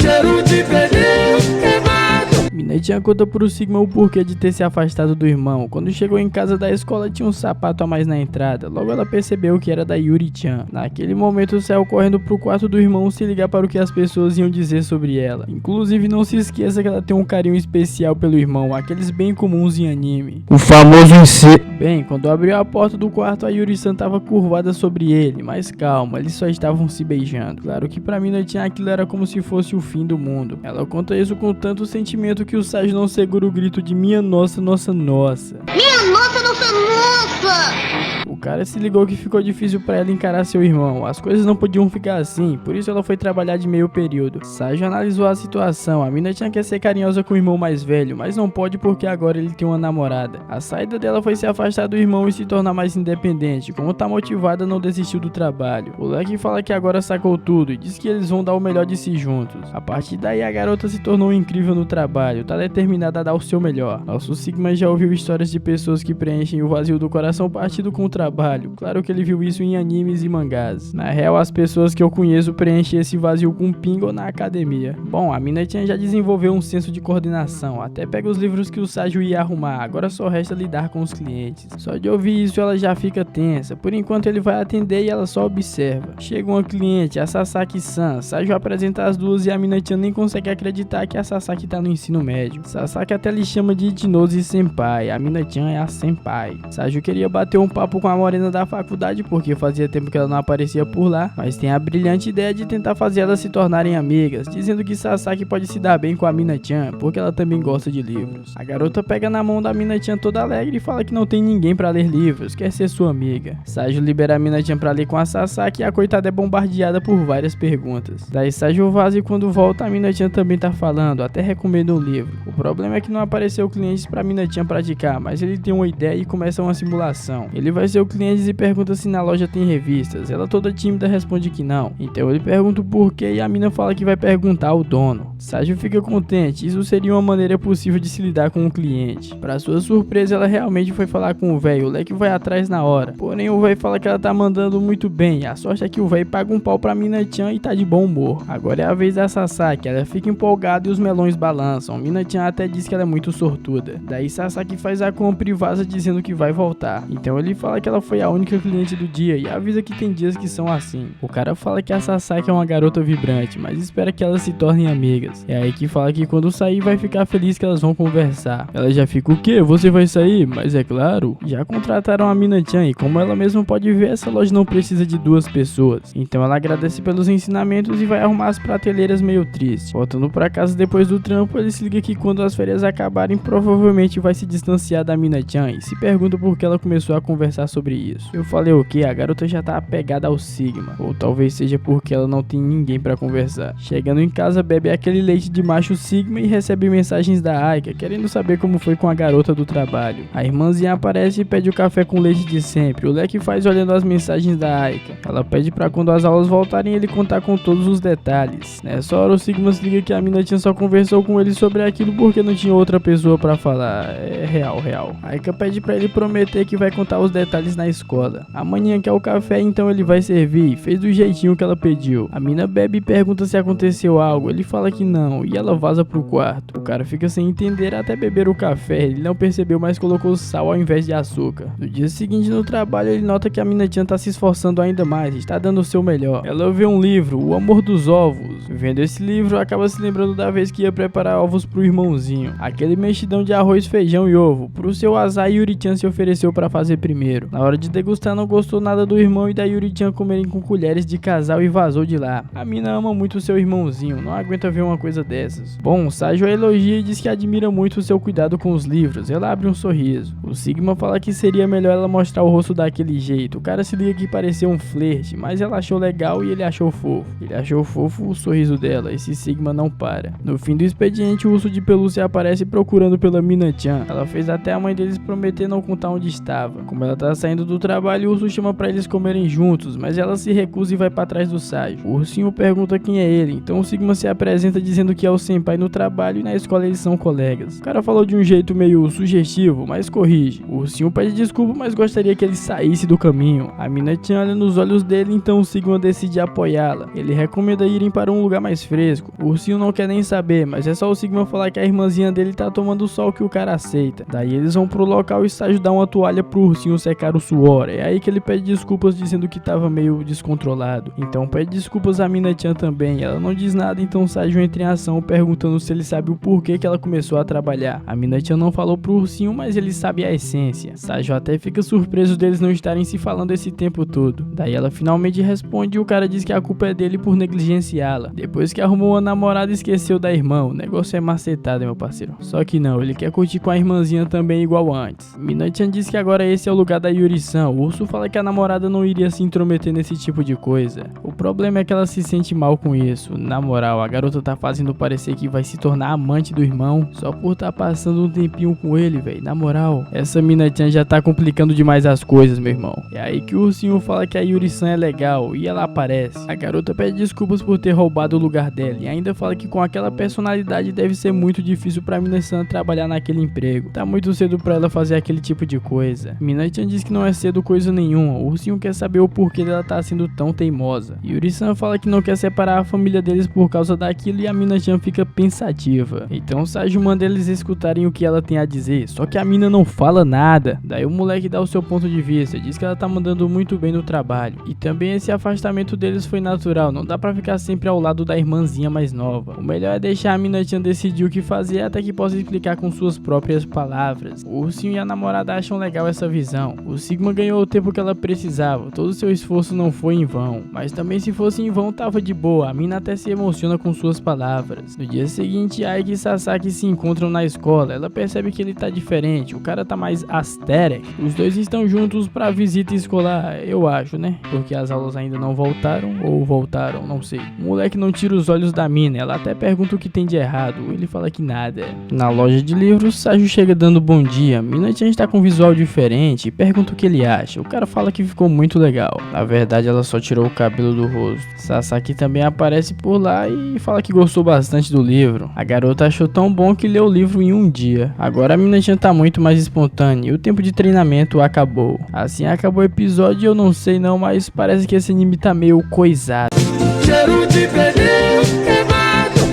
Cheiro de pneu queimado. Mina-chan conta pro Sigma o porquê de ter se afastado do irmão. Quando chegou em casa da escola tinha um sapato a mais na entrada, logo ela percebeu que era da Yuri-chan. Naquele momento saiu correndo pro quarto do irmão se ligar para o que as pessoas iam dizer sobre ela. Inclusive não se esqueça que ela tem um carinho especial pelo irmão, aqueles bem comuns em anime. O famoso IC. Bem, quando abriu a porta do quarto a Yuri-san tava curvada sobre ele, mas calma, eles só estavam se beijando. Claro que pra Mina-chan aquilo era como se fosse o fim do mundo. Ela conta isso com tanto sentimento que o Sage não segura o grito de minha nossa, nossa, nossa. Minha nossa, nossa, nossa! O cara se ligou que ficou difícil pra ela encarar seu irmão, as coisas não podiam ficar assim, por isso ela foi trabalhar de meio período. Sage analisou a situação, a Mina-chan quer ser carinhosa com o irmão mais velho, mas não pode porque agora ele tem uma namorada. A saída dela foi se afastar do irmão e se tornar mais independente, como tá motivada não desistiu do trabalho. O Leque fala que agora sacou tudo e diz que eles vão dar o melhor de si juntos. A partir daí a garota se tornou incrível no trabalho, tá determinada a dar o seu melhor. Nosso Sigma já ouviu histórias de pessoas que preenchem o vazio do coração partido com o trabalho, claro que ele viu isso em animes e mangás. Na real, as pessoas que eu conheço preenchem esse vazio com pinga ou na academia. Bom, a Mina-chan já desenvolveu um senso de coordenação, até pega os livros que o Sage ia arrumar, agora só resta lidar com os clientes. Só de ouvir isso ela já fica tensa, por enquanto ele vai atender e ela só observa. Chega uma cliente, a Sasaki-san, Sage apresenta as duas e a Mina-chan nem consegue acreditar que a Sasaki tá no ensino médio. Sasaki até lhe chama de Itinose Senpai, a Mina-chan é a Senpai. Sage queria bater um papo com a morena da faculdade porque fazia tempo que ela não aparecia por lá, mas tem a brilhante ideia de tentar fazer elas se tornarem amigas, dizendo que Sasaki pode se dar bem com a Mina-chan porque ela também gosta de livros. A garota pega na mão da Mina-chan toda alegre e fala que não tem ninguém pra ler livros, quer ser sua amiga. Sage libera a Mina-chan pra ler com a Sasaki e a coitada é bombardeada por várias perguntas. Daí Sage vaza e quando volta a Mina-chan também tá falando, até recomenda um livro. O problema é que não apareceu clientes pra Mina-chan praticar, mas ele tem uma ideia e começa uma simulação. Ele vai ser o cliente e pergunta se na loja tem revistas. Ela toda tímida responde que não. Então ele pergunta o porquê e a mina fala que vai perguntar ao dono. Sage fica contente, isso seria uma maneira possível de se lidar com o cliente. Pra sua surpresa, ela realmente foi falar com o velho, o Leque vai atrás na hora. Porém o velho fala que ela tá mandando muito bem, a sorte é que o velho paga um pau pra Mina-chan e tá de bom humor. Agora é a vez da Sasaki, ela fica empolgada e os melões balançam. Mina-chan até diz que ela é muito sortuda. Daí Sasaki faz a compra e vaza dizendo que vai voltar. Então ele fala que ela foi a única cliente do dia e avisa que tem dias que são assim. O cara fala que a Sasaki é uma garota vibrante, mas espera que elas se tornem amigas. É aí que fala que quando sair vai ficar feliz que elas vão conversar. Ela já fica, o quê? Você vai sair? Mas é claro, já contrataram a Mina-chan e como ela mesma pode ver, essa loja não precisa de duas pessoas. Então ela agradece pelos ensinamentos e vai arrumar as prateleiras meio triste. Voltando pra casa depois do trampo, ele se liga que quando as férias acabarem, provavelmente vai se distanciar da Mina-chan e se pergunta por que ela começou a conversar sobre isso. Eu falei o que? A garota já tá apegada ao Sigma, ou talvez seja porque ela não tem ninguém pra conversar. Chegando em casa, bebe aquele leite de macho Sigma e recebe mensagens da Aika, querendo saber como foi com a garota do trabalho. A irmãzinha aparece e pede o café com leite de sempre. O Leque faz olhando as mensagens da Aika. Ela pede pra quando as aulas voltarem ele contar com todos os detalhes. Nessa hora o Sigma se liga que a Mina-chan só conversou com ele sobre aquilo porque não tinha outra pessoa pra falar. É real. A Aika pede pra ele prometer que vai contar os detalhes na escola. Amanhã quer o café, então ele vai servir. Fez do jeitinho que ela pediu. A mina bebe e pergunta se aconteceu algo. Ele fala que não e ela vaza pro quarto. O cara fica sem entender até beber o café. Ele não percebeu, mas colocou sal ao invés de açúcar. No dia seguinte no trabalho ele nota que a Mina-chan tá se esforçando ainda mais, está dando o seu melhor. Ela vê um livro, O Amor dos Ovos. Vendo esse livro, acaba se lembrando da vez que ia preparar ovos pro irmãozinho. Aquele mexidão de arroz, feijão e ovo. Pro seu azar, Yuri-chan se ofereceu pra fazer primeiro. Na hora de degustar não gostou nada do irmão e da Yuri-chan comerem com colheres de casal e vazou de lá. A mina ama muito seu irmãozinho, não aguenta ver uma coisa dessas. Bom, Sage a elogia e diz que admira muito o seu cuidado com os livros. Ela abre um sorriso. O Sigma fala que seria melhor ela mostrar o rosto daquele jeito. O cara se liga que parecia um flerte, mas ela achou legal e ele achou fofo. Ele achou fofo o sorriso dela. Esse Sigma não para. No fim do expediente, o urso de pelúcia aparece procurando pela Mina-chan. Ela fez até a mãe deles prometer não contar onde estava. Como ela tá saindo do trabalho, o urso chama pra eles comerem juntos, mas ela se recusa e vai pra trás do Sage. O ursinho pergunta quem é ele, então o Sigma se apresenta dizendo que é o senpai no trabalho e na escola eles são colegas. O cara falou de um jeito meio sugestivo, mas corrige. O ursinho pede desculpa, mas gostaria que ele saísse do caminho. A Mina-chan olha nos olhos dele, então o Sigma decide apoiá-la. Ele recomenda irem para um lugar lugar mais fresco. O ursinho não quer nem saber, mas é só o Sigma falar que a irmãzinha dele tá tomando sol que o cara aceita. Daí eles vão pro local e o Saju dá uma toalha pro ursinho secar o suor. É aí que ele pede desculpas dizendo que tava meio descontrolado. Então pede desculpas a Mina-chan também. Ela não diz nada, então o Saju entra em ação perguntando se ele sabe o porquê que ela começou a trabalhar. A Mina-chan não falou pro ursinho, mas ele sabe a essência. Saju até fica surpreso deles não estarem se falando esse tempo todo. Daí ela finalmente responde e o cara diz que a culpa é dele por negligenciá-la. Depois que arrumou uma namorada, esqueceu da irmã. O negócio é macetado, meu parceiro. Só que não, ele quer curtir com a irmãzinha também igual antes. Mina-chan diz que agora esse é o lugar da Yuri-san. O urso fala que a namorada não iria se intrometer nesse tipo de coisa. O problema é que ela se sente mal com isso. Na moral, a garota tá fazendo parecer que vai se tornar amante do irmão só por tá passando um tempinho com ele, velho. Na moral, essa Mina-chan já tá complicando demais as coisas, meu irmão. É aí que o ursinho fala que a Yuri-san é legal e ela aparece. A garota pede desculpas por ter roubado o lugar dela e ainda fala que com aquela personalidade deve ser muito difícil pra Mina-chan trabalhar naquele emprego. Tá muito cedo pra ela fazer aquele tipo de coisa. Mina-chan diz que não é cedo coisa nenhuma. O ursinho quer saber o porquê dela tá sendo tão teimosa. Yuri-san fala que não quer separar a família deles por causa daquilo e a Mina-chan fica pensativa. Então o Saju manda eles escutarem o que ela tem a dizer, só que a mina não fala nada. Daí o moleque dá o seu ponto de vista, diz que ela tá mandando muito bem no trabalho. E também esse afastamento deles foi natural, não dá pra ficar sempre ao lado da irmãzinha mais nova. O melhor é deixar a Mina-chan decidir o que fazer até que possa explicar com suas próprias palavras. O ursinho e a namorada acham legal essa visão. O Sigma ganhou o tempo que ela precisava, todo o seu esforço não foi em vão. Mas também se fosse em vão tava de boa, a mina até se emociona com suas palavras. No dia seguinte, Aiki e Sasaki se encontram na escola, ela percebe que ele tá diferente, o cara tá mais aesthetic. Os dois estão juntos pra visita escolar, eu acho, né? Porque as aulas ainda não voltaram, ou voltaram, não sei. O moleque não tira os olhos da mina, ela até pergunta o que tem de errado, ele fala que nada. Na loja de livros, Saju chega dando bom dia, Mina-chan está com um visual diferente e pergunta o que ele acha. O cara fala que ficou muito legal. Na verdade, ela só tirou o cabelo do rosto. Sasaki também aparece por lá e fala que gostou bastante do livro. A garota achou tão bom que leu o livro em um dia. Agora a Mina-chan tá muito mais espontânea e o tempo de treinamento acabou. Assim acabou o episódio e eu não sei não, mas parece que esse anime tá meio coisado. Cheiro de pneu queimado.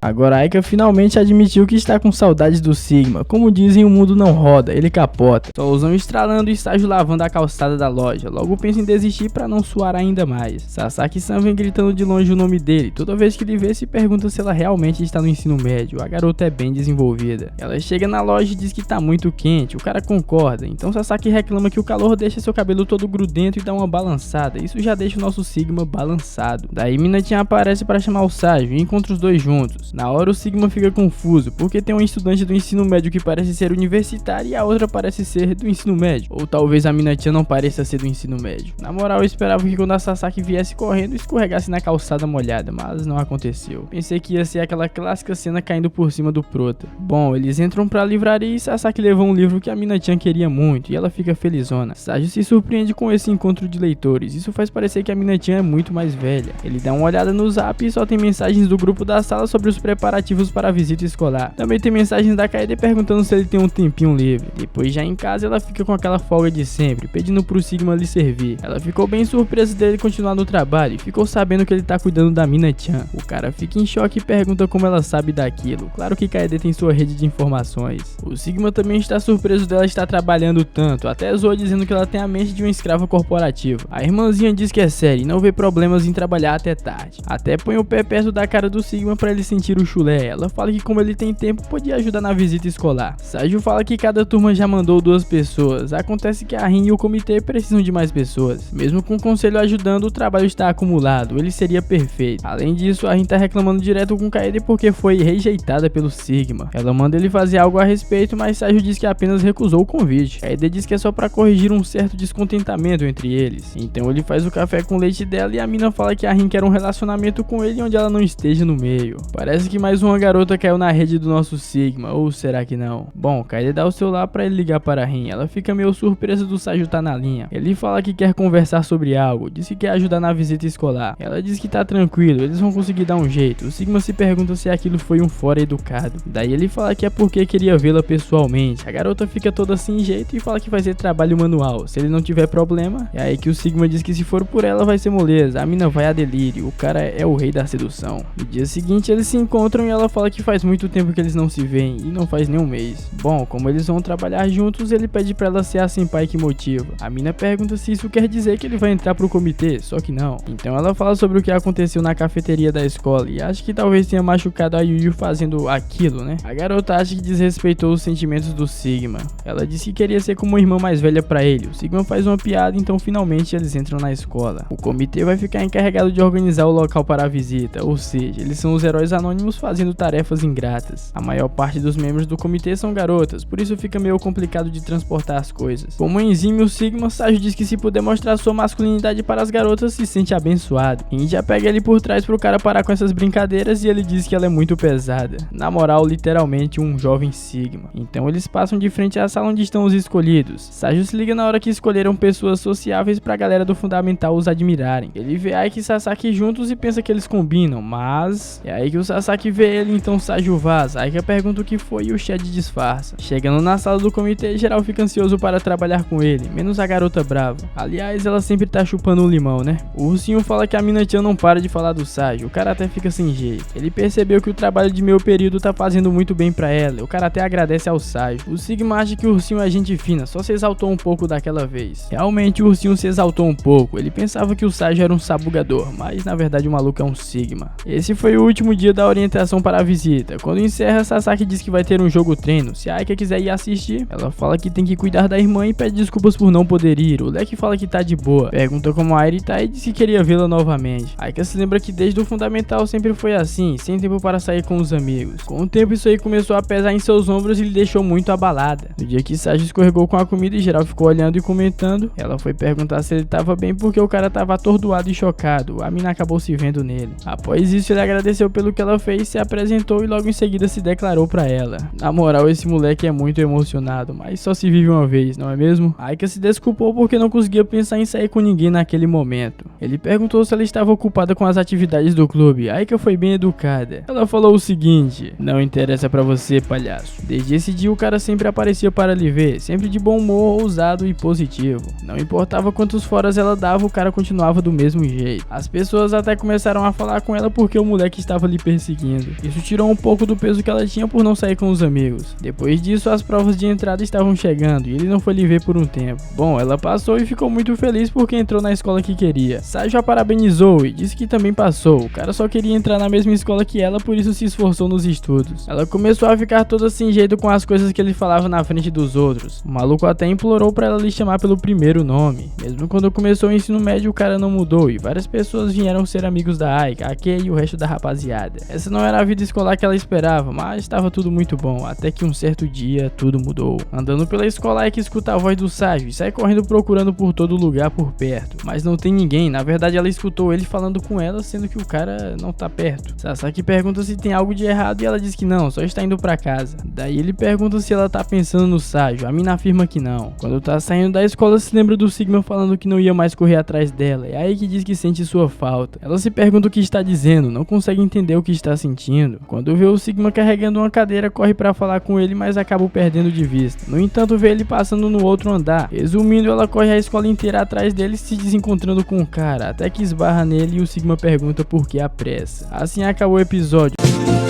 Agora Aika finalmente admitiu que está com saudades do Sigma. Como dizem, o mundo não roda, ele capota. Solzão estralando e Saju lavando a calçada da loja. Logo pensa em desistir pra não suar ainda mais. Sasaki-san vem gritando de longe o nome dele. Toda vez que ele vê, se pergunta se ela realmente está no ensino médio. A garota é bem desenvolvida. Ela chega na loja e diz que tá muito quente. O cara concorda. Então Sasaki reclama que o calor deixa seu cabelo todo grudento e dá uma balançada. Isso já deixa o nosso Sigma balançado. Daí Mina-chan aparece para chamar o Saju e encontra os dois juntos. Na hora o Sigma fica confuso, porque tem um estudante do ensino médio que parece ser universitário e a outra parece ser do ensino médio. Ou talvez a Mina-chan não pareça ser do ensino médio. Na moral, eu esperava que quando a Sasaki viesse correndo, escorregasse na calçada molhada, mas não aconteceu. Pensei que ia ser aquela clássica cena caindo por cima do prota. Bom, eles entram pra livraria e Sasaki levou um livro que a Mina-chan queria muito e ela fica felizona. Saju se surpreende com esse encontro de leitores. Isso faz parecer que a Mina-chan é muito mais velha. Ele dá uma olhada no zap e só tem mensagens do grupo da sala sobre os preparativos para a visita escolar. Também tem mensagens da Kaede perguntando se ele tem um tempinho livre. Depois já em casa ela fica com aquela folga de sempre, pedindo pro Sigma lhe servir. Ela ficou bem surpresa dele continuar no trabalho e ficou sabendo que ele tá cuidando da Mina-chan. O cara fica em choque e pergunta como ela sabe daquilo. Claro que Kaede tem sua rede de informações. O Sigma também está surpreso dela estar trabalhando tanto, até zoa dizendo que ela tem a mente de uma escrava corporativa. A irmãzinha diz que é séria e não vê problemas em trabalhar até tarde. Até põe o pé perto da cara do Sigma para ele sentir o chulé. Ela fala que como ele tem tempo, podia ajudar na visita escolar. Saju fala que cada turma já mandou 2 pessoas. Acontece que a Rin e o comitê precisam de mais pessoas. Mesmo com o conselho ajudando, o trabalho está acumulado. Ele seria perfeito. Além disso, a Rin tá reclamando direto com Kaede porque foi rejeitada pelo Sigma. Ela manda ele fazer algo a respeito, mas Saju diz que apenas recusou o convite. Kaede diz que é só para corrigir um certo descontentamento entre eles. Então ele faz o café com leite dela e a mina fala que a Rin quer um relacionamento com ele onde ela não esteja no meio. Parece que que mais uma garota caiu na rede do nosso Sigma, ou será que não? Bom, Kaede dá o celular pra ele ligar para a Rin. Ela fica meio surpresa do Saju tá na linha. Ele fala que quer conversar sobre algo, diz que quer ajudar na visita escolar. Ela diz que tá tranquilo, eles vão conseguir dar um jeito. O Sigma se pergunta se aquilo foi um fora educado. Daí ele fala que é porque queria vê-la pessoalmente. A garota fica toda sem jeito e fala que vai ser trabalho manual, se ele não tiver problema. É aí que o Sigma diz que se for por ela vai ser moleza, a mina vai a delírio, o cara é o rei da sedução. No dia seguinte eles se encontram e ela fala que faz muito tempo que eles não se veem, e não faz nem um mês. Bom, como eles vão trabalhar juntos, ele pede pra ela ser a senpai que motiva. A mina pergunta se isso quer dizer que ele vai entrar pro comitê, só que não. Então ela fala sobre o que aconteceu na cafeteria da escola e acha que talvez tenha machucado a Yuyu fazendo aquilo, né? A garota acha que desrespeitou os sentimentos do Sigma. Ela disse que queria ser como uma irmã mais velha pra ele. O Sigma faz uma piada, então finalmente eles entram na escola. O comitê vai ficar encarregado de organizar o local para a visita, ou seja, eles são os heróis anônimos fazendo tarefas ingratas. A maior parte dos membros do comitê são garotas, por isso fica meio complicado de transportar as coisas. Como enzime o Sigma, Saju diz que se puder mostrar sua masculinidade para as garotas, se sente abençoado. Rin já pega ele por trás pro cara parar com essas brincadeiras e ele diz que ela é muito pesada. Na moral, literalmente um jovem Sigma. Então eles passam de frente à sala onde estão os escolhidos. Saju se liga na hora que escolheram pessoas sociáveis pra galera do fundamental os admirarem. Ele vê Aika e Sasaki juntos e pensa que eles combinam, mas é aí que o Sasaki vê ele, então Saju vaza. Aika pergunta o que foi e o Shed disfarça. Chegando na sala do comitê, geral fica ansioso para trabalhar com ele, menos a garota brava. Aliás, ela sempre tá chupando um limão, né? O ursinho fala que a Mina-chan não para de falar do Saju, o cara até fica sem jeito. Ele percebeu que o trabalho de meio período tá fazendo muito bem pra ela, o cara até agradece ao Saju. O Sigma acha que o ursinho é gente fina, só se exaltou um pouco daquela vez. Realmente o ursinho se exaltou um pouco, ele pensava que o Saju era um sabugador, mas na verdade o maluco é um Sigma. Esse foi o último dia da orientação para a visita. Quando encerra, Sasaki diz que vai ter um jogo treino, se a Aika quiser ir assistir. Ela fala que tem que cuidar da irmã e pede desculpas por não poder ir. O Leque fala que tá de boa, pergunta como a Airi tá e diz que queria vê-la novamente. Aika se lembra que desde o fundamental sempre foi assim, sem tempo para sair com os amigos. Com o tempo isso aí começou a pesar em seus ombros e lhe deixou muito abalada. No dia que Saju escorregou com a comida e geral ficou olhando e comentando, ela foi perguntar se ele tava bem porque o cara tava atordoado e chocado. A mina acabou se vendo nele. Após isso ele agradeceu pelo que ela fez, se apresentou e logo em seguida se declarou pra ela. Na moral, esse moleque é muito emocionado, mas só se vive uma vez, não é mesmo? Aika se desculpou porque não conseguia pensar em sair com ninguém naquele momento. Ele perguntou se ela estava ocupada com as atividades do clube. Aika foi bem educada. Ela falou o seguinte: não interessa pra você, palhaço. Desde esse dia o cara sempre aparecia para lhe ver, sempre de bom humor, ousado e positivo. Não importava quantos foras ela dava, o cara continuava do mesmo jeito. As pessoas até começaram a falar com ela porque o moleque estava lhe perseguindo. Isso tirou um pouco do peso que ela tinha por não sair com os amigos. Depois disso, as provas de entrada estavam chegando e ele não foi lhe ver por um tempo. Bom, ela passou e ficou muito feliz porque entrou na escola que queria. Saju a parabenizou e disse que também passou. O cara só queria entrar na mesma escola que ela, por isso se esforçou nos estudos. Ela começou a ficar toda sem jeito com as coisas que ele falava na frente dos outros. O maluco até implorou pra ela lhe chamar pelo primeiro nome. Mesmo quando começou o ensino médio, o cara não mudou e várias pessoas vieram ser amigos da Aika, a Kei e o resto da rapaziada. Essa não era a vida escolar que ela esperava, mas estava tudo muito bom, até que um certo dia tudo mudou. Andando pela escola, Aika escuta a voz do Saju e sai correndo procurando por todo lugar por perto. Mas não tem ninguém, na verdade ela escutou ele falando com ela, sendo que o cara não tá perto. Sasaki pergunta se tem algo de errado e ela diz que não, só está indo pra casa. Daí ele pergunta se ela tá pensando no Saju, a mina afirma que não. Quando tá saindo da escola, se lembra do Sigma falando que não ia mais correr atrás dela, é aí que diz que sente sua falta. Ela se pergunta o que está dizendo, não consegue entender o que está sentindo. Quando vê o Sigma carregando uma cadeira, corre pra falar com ele, mas acaba perdendo de vista. No entanto, vê ele passando no outro andar. Resumindo, ela corre a escola inteira atrás dele, se desencontrando com o cara, até que esbarra nele e o Sigma pergunta por que a pressa. Assim acabou o episódio.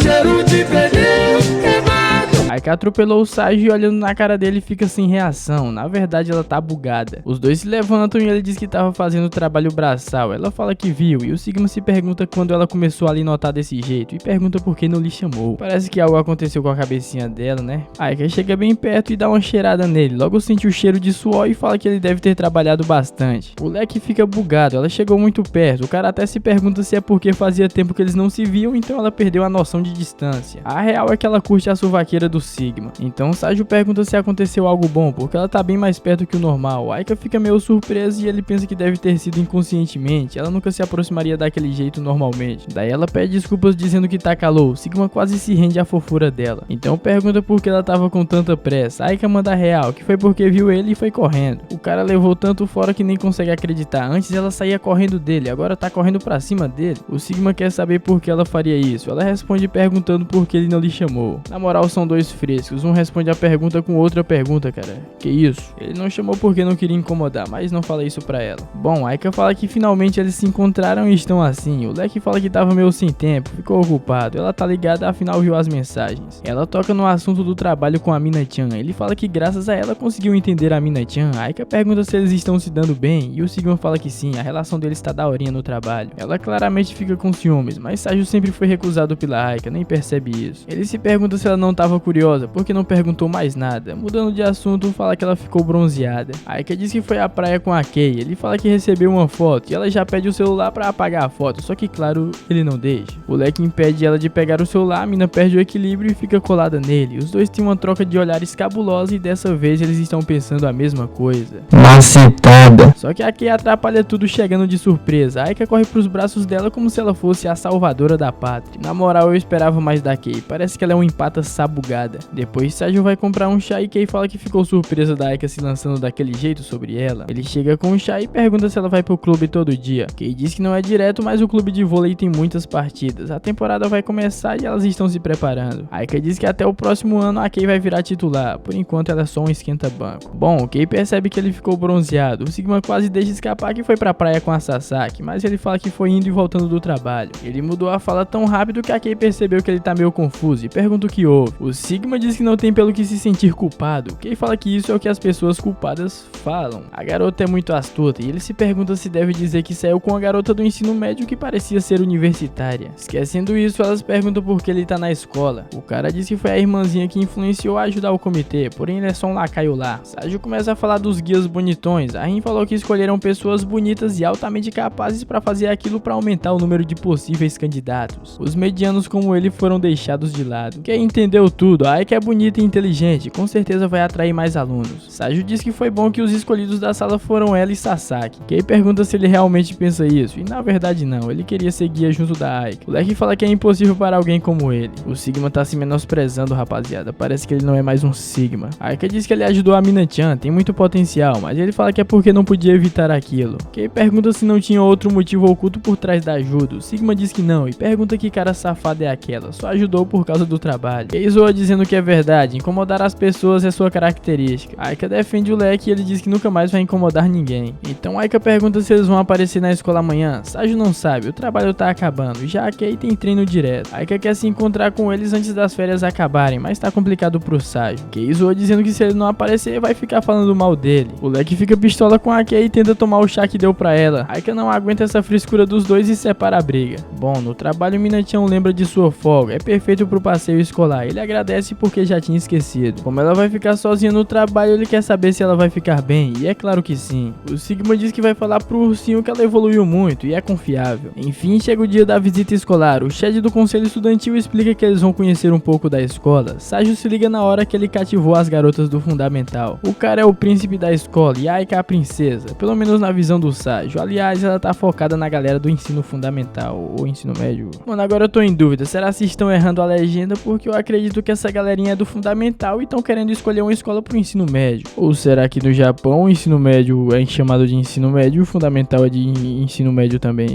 Cheiro de pneu queimado. Aika atropelou o Saju e olhando na cara dele fica sem reação. Na verdade ela tá bugada. Os dois se levantam e ele diz que tava fazendo trabalho braçal. Ela fala que viu e o Sigma se pergunta quando ela começou a lhe notar desse jeito e pergunta por que não lhe chamou. Parece que algo aconteceu com a cabecinha dela, né? Aika chega bem perto e dá uma cheirada nele. Logo sente o cheiro de suor e fala que ele deve ter trabalhado bastante. O Leque fica bugado. Ela chegou muito perto. O cara até se pergunta se é porque fazia tempo que eles não se viam, então ela perdeu a noção de distância. A real é que ela curte a suvaqueira do Sigma. Então Saju pergunta se aconteceu algo bom, porque ela tá bem mais perto que o normal. Aika fica meio surpresa e ele pensa que deve ter sido inconscientemente, ela nunca se aproximaria daquele jeito normalmente. Daí ela pede desculpas dizendo que tá calor. Sigma quase se rende à fofura dela. Então pergunta por que ela tava com tanta pressa. Aika manda real, que foi porque viu ele e foi correndo. O cara levou tanto fora que nem consegue acreditar. Antes ela saía correndo dele, agora tá correndo pra cima dele. O Sigma quer saber por que ela faria isso. Ela responde perguntando por que ele não lhe chamou. Na moral, são dois frescos. Um responde a pergunta com outra pergunta, cara. Que isso? Ele não chamou porque não queria incomodar, mas não fala isso pra ela. Bom, Aika fala que finalmente eles se encontraram e estão assim. O Leque fala que tava meio sem tempo, ficou ocupado. Ela tá ligada, afinal viu as mensagens. Ela toca no assunto do trabalho com a Mina-chan. Ele fala que graças a ela conseguiu entender a Mina-chan. Aika pergunta se eles estão se dando bem e o Sigma fala que sim, a relação deles tá daorinha no trabalho. Ela claramente fica com ciúmes, mas Saju sempre foi recusado pela Aika, nem percebe isso. Ele se pergunta se ela não tava curiosa, porque não perguntou mais nada. Mudando de assunto, fala que ela ficou bronzeada. Aika diz que foi à praia com a Kei. Ele fala que recebeu uma foto e ela já pede o celular pra apagar a foto, só que claro, ele não deixa. O Leque impede ela de pegar o celular, a mina perde o equilíbrio e fica colada nele. Os dois têm uma troca de olhares cabulosa e dessa vez eles estão pensando a mesma coisa. Macetada. Só que a Kei atrapalha tudo chegando de surpresa. A Aika corre pros braços dela como se ela fosse a salvadora da pátria. Na moral, eu esperava mais da Kei, parece que ela é uma empata sabugada. Depois Saju vai comprar um chá e Kei fala que ficou surpresa da Aika se lançando daquele jeito sobre ela. Ele chega com um chá e pergunta se ela vai pro clube todo dia. Kei diz que não é direto, mas o clube de vôlei tem muitas partidas. A temporada vai começar e elas estão se preparando. A Aika diz que até o próximo ano a Kei vai virar titular, por enquanto ela é só um esquenta-banco. Bom, Kei percebe que ele ficou bronzeado. O Sigma quase deixa escapar que foi pra praia com a Sasaki, mas ele fala que foi indo e voltando do trabalho. Ele mudou a fala tão rápido que a Kei percebeu que ele tá meio confuso e pergunta o que houve. O Sigma diz que não tem pelo que se sentir culpado. Kei fala que isso é o que as pessoas culpadas falam. A garota é muito astuta e ele se pergunta se deve dizer que saiu com a garota do ensino médio que parecia ser universitária. Esquecendo isso, elas perguntam por que ele tá na escola. O cara diz que foi a irmãzinha que influenciou a ajudar o comitê, porém ele é só um lacaio lá. Saju começa a falar dos guias bonitões. A Rin falou que escolheram pessoas bonitas e altamente capazes pra fazer aquilo pra aumentar o número de possíveis candidatos. Os medianos como ele foram deixados de lado. Kei entendeu tudo. A Aika é bonita e inteligente, com certeza vai atrair mais alunos. Saju diz que foi bom que os escolhidos da sala foram ela e Sasaki. Kei pergunta se ele realmente pensa isso, e na verdade não, ele queria ser guia junto da Aika. O Leque fala que é impossível para alguém como ele. O Sigma tá se menosprezando, rapaziada, parece que ele não é mais um Sigma. A Aika diz que ele ajudou a Mina-chan, tem muito potencial, mas ele fala que é porque não podia evitar aquilo. Kei pergunta se não tinha outro motivo oculto por trás da ajuda. O Sigma diz que não, e pergunta que cara safada é aquela, só ajudou por causa do trabalho. Kei zoa dizendo que é verdade, incomodar as pessoas é sua característica. Aika defende o Leque e ele diz que nunca mais vai incomodar ninguém. Então Aika pergunta se eles vão aparecer na escola amanhã. Saju não sabe, o trabalho tá acabando, já a Kei tem treino direto. Aika quer se encontrar com eles antes das férias acabarem, mas tá complicado pro Saju. Kei zoa dizendo que se ele não aparecer, vai ficar falando mal dele. O Leque fica pistola com a Kei e tenta tomar o chá que deu pra ela. Aika não aguenta essa frescura dos dois e separa a briga. Bom, no trabalho Mina-chan lembra de sua folga, é perfeito pro passeio escolar. Ele agradece porque já tinha esquecido. Como ela vai ficar sozinha no trabalho, ele quer saber se ela vai ficar bem, e é claro que sim. O Sigma diz que vai falar pro ursinho que ela evoluiu muito e é confiável. Enfim, chega o dia da visita escolar. O Shed do conselho estudantil explica que eles vão conhecer um pouco da escola. Saju se liga na hora que ele cativou as garotas do fundamental. O cara é o príncipe da escola e a Aika é a princesa, pelo menos na visão do Saju. Aliás, ela tá focada na galera do ensino fundamental ou ensino médio. Mano, agora eu tô em dúvida, será se estão errando a legenda porque eu acredito que essa galerinha é do fundamental e estão querendo escolher uma escola pro ensino médio? Ou será que no Japão o ensino médio é chamado de ensino médio e o fundamental é de ensino médio também?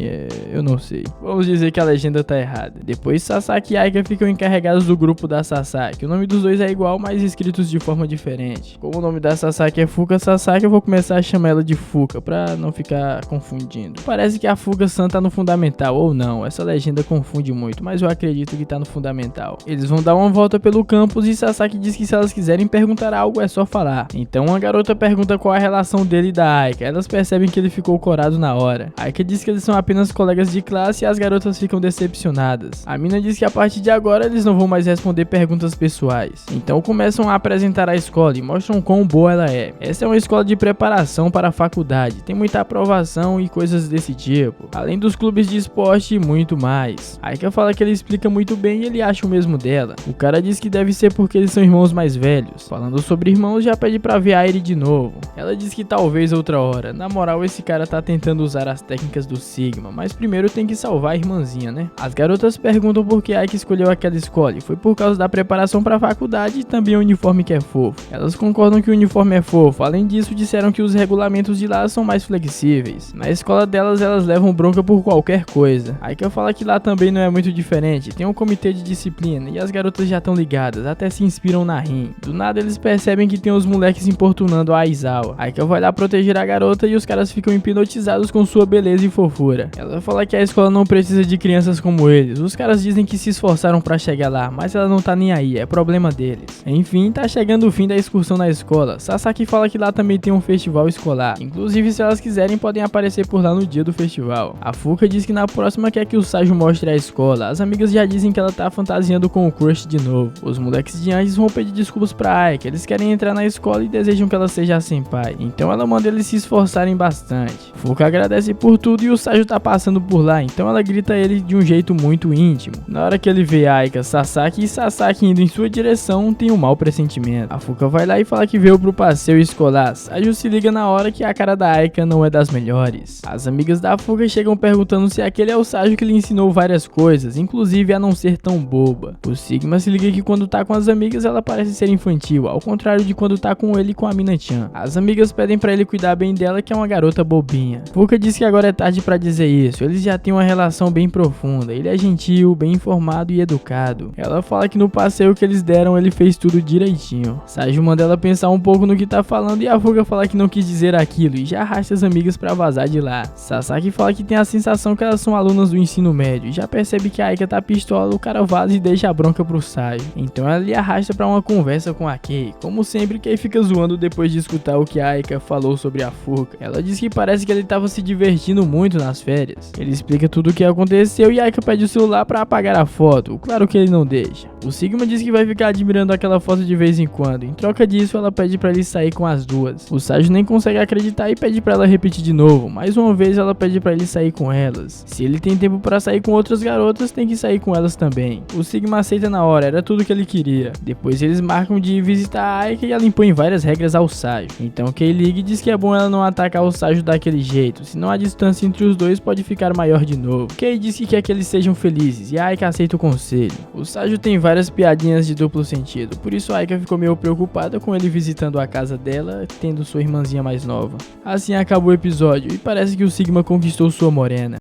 Eu não sei. Vamos dizer que a legenda tá errada. Depois Sasaki e Aika ficam encarregados do grupo da Sasaki. O nome dos dois é igual, mas escritos de forma diferente. Como o nome da Sasaki é Fuka Sasaki, eu vou começar a chamar ela de Fuka, pra não ficar confundindo. Parece que a Fuka-san tá no fundamental, ou não, essa legenda confunde muito, mas eu acredito que tá no fundamental. Eles vão dar uma volta pelo campus e Sasaki diz que se elas quiserem perguntar algo é só falar. Então uma garota pergunta qual a relação dele e da Aika. Elas percebem que ele ficou corado na hora. Aika diz que eles são apenas colegas de classe e as garotas ficam decepcionadas. A mina diz que a partir de agora eles não vão mais responder perguntas pessoais. Então começam a apresentar a escola e mostram quão boa ela é. Essa é uma escola de preparação preparação para a faculdade, tem muita aprovação e coisas desse tipo, além dos clubes de esporte e muito mais. Aika fala que ele explica muito bem e ele acha o mesmo dela. O cara diz que deve ser porque eles são irmãos mais velhos. Falando sobre irmãos, já pede pra ver a Airi de novo. Ela diz que talvez outra hora. Na moral, esse cara tá tentando usar as técnicas do Sigma, mas primeiro tem que salvar a irmãzinha, né? As garotas perguntam por que Aika escolheu aquela escola e foi por causa da preparação pra faculdade e também o uniforme que é fofo. Elas concordam que o uniforme é fofo, além disso disseram que os regulamentos de lá são mais flexíveis. Na escola delas, elas levam bronca por qualquer coisa. Aika fala que lá também não é muito diferente, tem um comitê de disciplina e as garotas já estão ligadas, até se inspiram na Rin. Do nada eles percebem que tem os moleques importunando a Aizawa. Aika vai lá proteger a garota e os caras ficam hipnotizados com sua beleza e fofura. Ela fala que a escola não precisa de crianças como eles, os caras dizem que se esforçaram pra chegar lá, mas ela não tá nem aí, é problema deles. Enfim, tá chegando o fim da excursão na escola. Sasaki fala que lá também tem um festival escolar, inclusive se elas quiserem podem aparecer por lá no dia do festival. A Fuka diz que na próxima quer que o Saju mostre a escola, as amigas já dizem que ela tá fantasiando com o crush de novo. Os moleques de antes vão pedir desculpas pra Aika, eles querem entrar na escola e desejam que ela seja a senpai, então ela manda eles se esforçarem bastante. Fuka agradece por tudo e o Saju tá passando por lá, então ela grita ele de um jeito muito íntimo. Na hora que ele vê Aika, Sasaki e Sasaki indo em sua direção, tem um mau pressentimento. A Fuka vai lá e fala que veio pro passeio escolar. Saju se liga na hora que a cara da Aika não é das melhores. As amigas da Fuka chegam perguntando se aquele é o Saju que lhe ensinou várias coisas, inclusive a não ser tão boba. O Sigma se liga que quando tá com as amigas ela parece ser infantil, ao contrário de quando tá com ele e com a Mina-chan. As amigas pedem pra ele cuidar bem dela, que é uma garota bobinha. Fuka diz que agora é tarde pra dizer isso, eles já têm uma relação bem profunda, ele é gentil, bem informado e educado. Ela fala que no passeio que eles deram ele fez tudo direitinho. Saju manda ela pensar um pouco no que tá falando e a Fuka fala que não quis dizer aquilo e já arrasta as amigas pra vazar de lá. Sasaki fala que tem a sensação que elas são alunas do ensino médio e já percebe que a Aika tá pistola, o cara vaza e deixa a bronca pro Saju. Então ela lhe arrasta pra uma conversa com a Kei. Como sempre, Kei fica zoando depois de escutar o que a Aika falou sobre a Fuka. Ela diz que parece que ele tava se divertindo muito nas férias. Ele explica tudo o que aconteceu e a Aika pede o celular pra apagar a foto, claro que ele não deixa. O Sigma diz que vai ficar admirando aquela foto de vez em quando, em troca disso ela pede pra ele sair com as duas. O Saju nem consegue acreditar e pede pra ela repetir de novo, mais uma vez ela pede pra ele sair com elas. Se ele tem tempo pra sair com outras garotas, tem que sair com elas também. O Sigma aceita na hora, era tudo que ele queria. Depois eles marcam de visitar a Aika e ela impõe várias regras ao Saju. Então Kei liga e diz que é bom ela não atacar o Saju daquele jeito, senão a distância entre os dois pode ficar maior de novo. Kei diz que quer que eles sejam felizes e a Aika aceita o conselho. O Saju tem várias piadinhas de duplo sentido, por isso a Aika ficou meio preocupada com ele visitando a casa dela, tendo sua irmãzinha mais nova. Assim acabou o episódio e parece que o Sigma conquistou sua morena.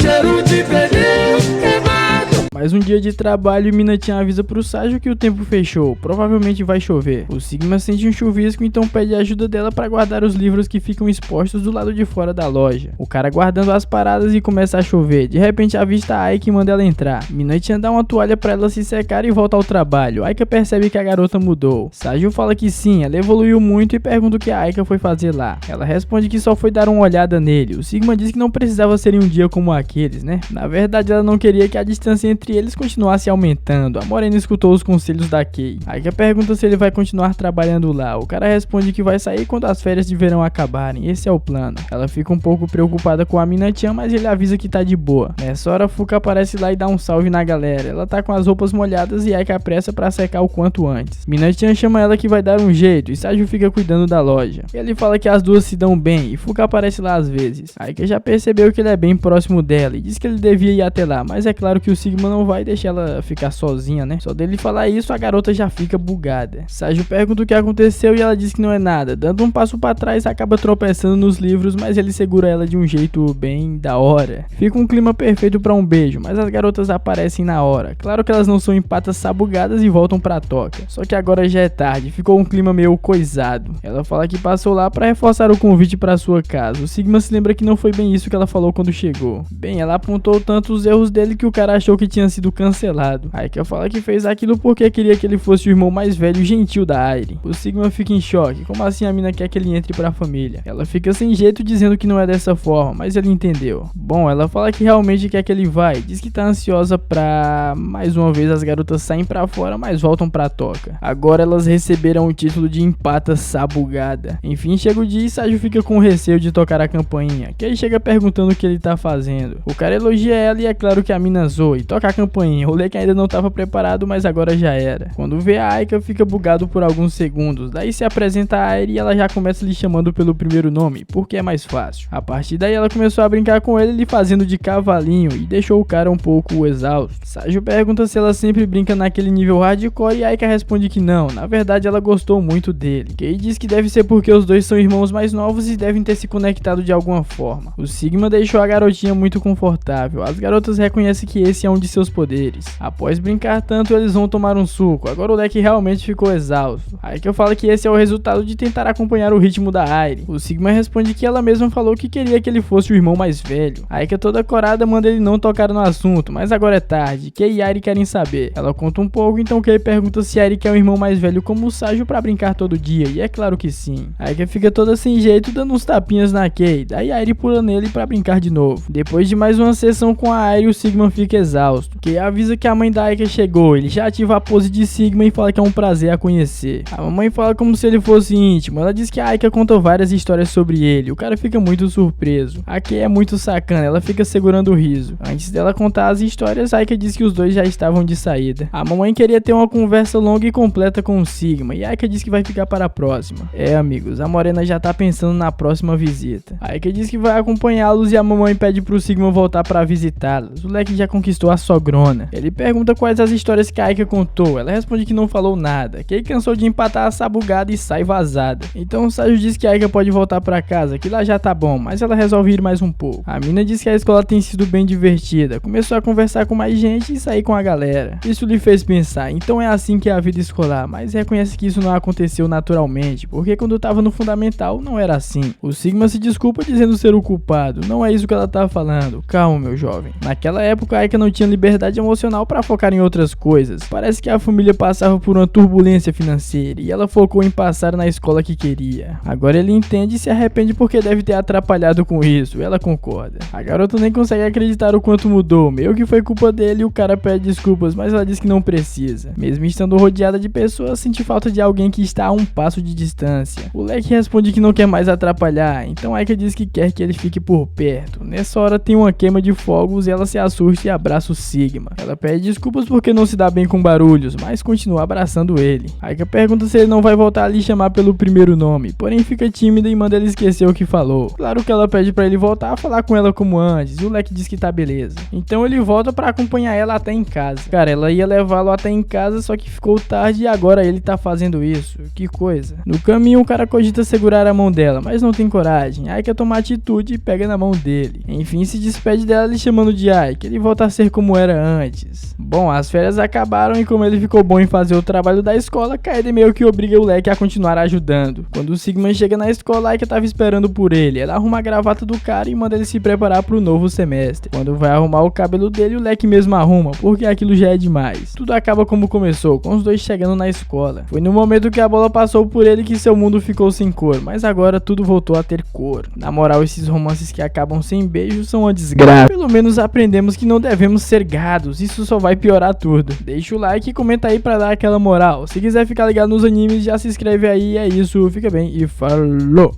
Cheiro de pneu queimado. Mais um dia de trabalho e Mina-chan avisa pro Saju que o tempo fechou, provavelmente vai chover. O Sigma sente um chuvisco, então pede a ajuda dela para guardar os livros que ficam expostos do lado de fora da loja. O cara guardando as paradas e começa a chover, de repente avista a Aika e manda ela entrar. Mina-chan dá uma toalha para ela se secar e volta ao trabalho. Aika percebe que a garota mudou. Saju fala que sim, ela evoluiu muito e pergunta o que a Aika foi fazer lá. Ela responde que só foi dar uma olhada nele. O Sigma diz que não precisava ser em um dia como aqueles, né? Na verdade ela não queria que a distância entre eles continuasse aumentando. A morena escutou os conselhos da Kei. Aika pergunta se ele vai continuar trabalhando lá. O cara responde que vai sair quando as férias de verão acabarem, esse é o plano. Ela fica um pouco preocupada com a Mina-chan, mas ele avisa que tá de boa. Nessa hora, Fuka aparece lá e dá um salve na galera. Ela tá com as roupas molhadas e Aika apressa pra secar o quanto antes. Mina-chan chama ela que vai dar um jeito e Saju fica cuidando da loja. Ele fala que as duas se dão bem e Fuka aparece lá às vezes. Aika já percebeu que ele é bem próximo dela e diz que ele devia ir até lá, mas é claro que o Sigma não vai deixar ela ficar sozinha, né? Só dele falar isso, a garota já fica bugada. Saju pergunta o que aconteceu e ela diz que não é nada. Dando um passo pra trás, acaba tropeçando nos livros, mas ele segura ela de um jeito bem da hora. Fica um clima perfeito pra um beijo, mas as garotas aparecem na hora. Claro que elas não são empatas sabugadas e voltam pra toca. Só que agora já é tarde, ficou um clima meio coisado. Ela fala que passou lá pra reforçar o convite pra sua casa. O Sigma se lembra que não foi bem isso que ela falou quando chegou. Bem, ela apontou tanto os erros dele que o cara achou que tinha tinha sido cancelado. Aika fala que fez aquilo porque queria que ele fosse o irmão mais velho e gentil da Airi. O Sigma fica em choque, como assim a mina quer que ele entre pra família? Ela fica sem jeito dizendo que não é dessa forma, mas ele entendeu. Bom, ela fala que realmente quer que ele vá, diz que tá ansiosa pra... Mais uma vez as garotas saem pra fora, mas voltam pra toca. Agora elas receberam o título de empata sabugada. Enfim, chega o dia e Saju fica com receio de tocar a campainha, que aí chega perguntando o que ele tá fazendo. O cara elogia ela e é claro que a mina zoa e toca a campainha. O leque ainda não tava preparado, mas agora já era. Quando vê a Aika, fica bugado por alguns segundos. Daí se apresenta a Airi e ela já começa lhe chamando pelo primeiro nome, porque é mais fácil. A partir daí ela começou a brincar com ele, lhe fazendo de cavalinho e deixou o cara um pouco exausto. Saju pergunta se ela sempre brinca naquele nível hardcore e Aika responde que não, na verdade ela gostou muito dele. Kei diz que deve ser porque os dois são irmãos mais novos e devem ter se conectado de alguma forma. O Sigma deixou a garotinha muito confortável, as garotas reconhecem que esse é um de seus poderes. Após brincar tanto, eles vão tomar um suco, agora o leque realmente ficou exausto. Aika fala que esse é o resultado de tentar acompanhar o ritmo da Airi. O Sigma responde que ela mesma falou que queria que ele fosse o irmão mais velho. Aika toda corada manda ele não tocar no assunto, mas agora é tarde, Kei e Airi querem saber. Ela conta um pouco, então Kei pergunta se Airi quer um irmão mais velho como o Saju pra brincar todo dia, e é claro que sim. Aika fica toda sem jeito, dando uns tapinhas na Kei, daí Airi pula nele pra brincar de novo. Depois de mais uma sessão com a Airi, o Sigma fica exausto. Kei avisa que a mãe da Aika chegou, ele já ativa a pose de Sigma e fala que é um prazer a conhecer. A mamãe fala como se ele fosse íntimo, ela diz que a Aika conta várias histórias sobre ele, o cara fica muito surpreso. A Kei é muito sacana, ela fica segurando o riso. Antes dela contar as histórias, a Aika diz que os dois já estavam de saída. A mamãe queria ter uma conversa longa e completa com o Sigma, e a Aika diz que vai ficar para a próxima. Amigos, a Morena já tá pensando na próxima visita. A Aika diz que vai acompanhá-los e a mamãe pede pro Sigma voltar para visitá-los. O leque já conquistou a sogrona. Ele pergunta quais as histórias que a Aika contou, ela responde que não falou nada, que ele cansou de empatar a sabugada e sai vazada. Então o Saju diz que a Aika pode voltar para casa, que lá já tá bom, mas ela resolve ir mais um pouco. A mina diz que a escola tem sido bem divertida, começou a conversar com mais gente e sair com a galera. Isso lhe fez pensar, então é assim que é a vida escolar, mas reconhece que isso não aconteceu naturalmente, porque quando tava no fundamental não era assim. O Sigma se desculpa dizendo ser o culpado, não é isso que ela tá falando, calma meu jovem. Naquela época a Aika não tinha liberdade emocional para focar em outras coisas, parece que a família passava por uma turbulência financeira e ela focou em passar na escola que queria. Agora ele entende e se arrepende porque deve ter atrapalhado com isso, ela concorda. A garota nem consegue acreditar o quanto mudou, meio que foi culpa dele e o cara pede desculpas, mas ela diz que não precisa. Mesmo estando rodeada de pessoas, sente falta de alguém que está a um passo de distância. O leque responde que não quer mais atrapalhar, então Aika diz que quer que ele fique por perto. Nessa hora tem uma queima de fogos e ela se assusta e abraça o Sigma. Ela pede desculpas porque não se dá bem com barulhos, mas continua abraçando ele. Aika pergunta se ele não vai voltar a lhe chamar pelo primeiro nome, porém fica tímida e manda ele esquecer o que falou. Claro que ela pede pra ele voltar a falar com ela como antes, e o leque diz que tá beleza. Então ele volta pra acompanhar ela até em casa. Cara, ela ia levá-lo até em casa, só que ficou tarde e agora ele tá fazendo isso. Que coisa. No caminho o cara cogita segurar a mão dela, mas não tem coragem. Aika toma atitude e pega na mão dele. Enfim, se despede dela lhe chamando de Aika. Ele volta a ser como era antes. Bom, as férias acabaram e como ele ficou bom em fazer o trabalho da escola, Kaede meio que obriga o leque a continuar ajudando. Quando o Sigma chega na escola, Aika tava esperando por ele. Ela arruma a gravata do cara e manda ele se preparar pro novo semestre. Quando vai arrumar o cabelo dele, o leque mesmo arruma, porque aquilo já é demais. Tudo acaba como começou, com os dois chegando na escola. Foi no momento que a bola passou por ele que seu mundo ficou sem cor, mas agora tudo voltou a ter cor. Na moral, esses romances que acabam sem beijo são uma desgraça. Pelo menos aprendemos que não devemos ser gados, isso só vai piorar tudo. Deixa o like e comenta aí pra dar aquela moral. Se quiser ficar ligado nos animes, já se inscreve aí, é isso, fica bem e falou!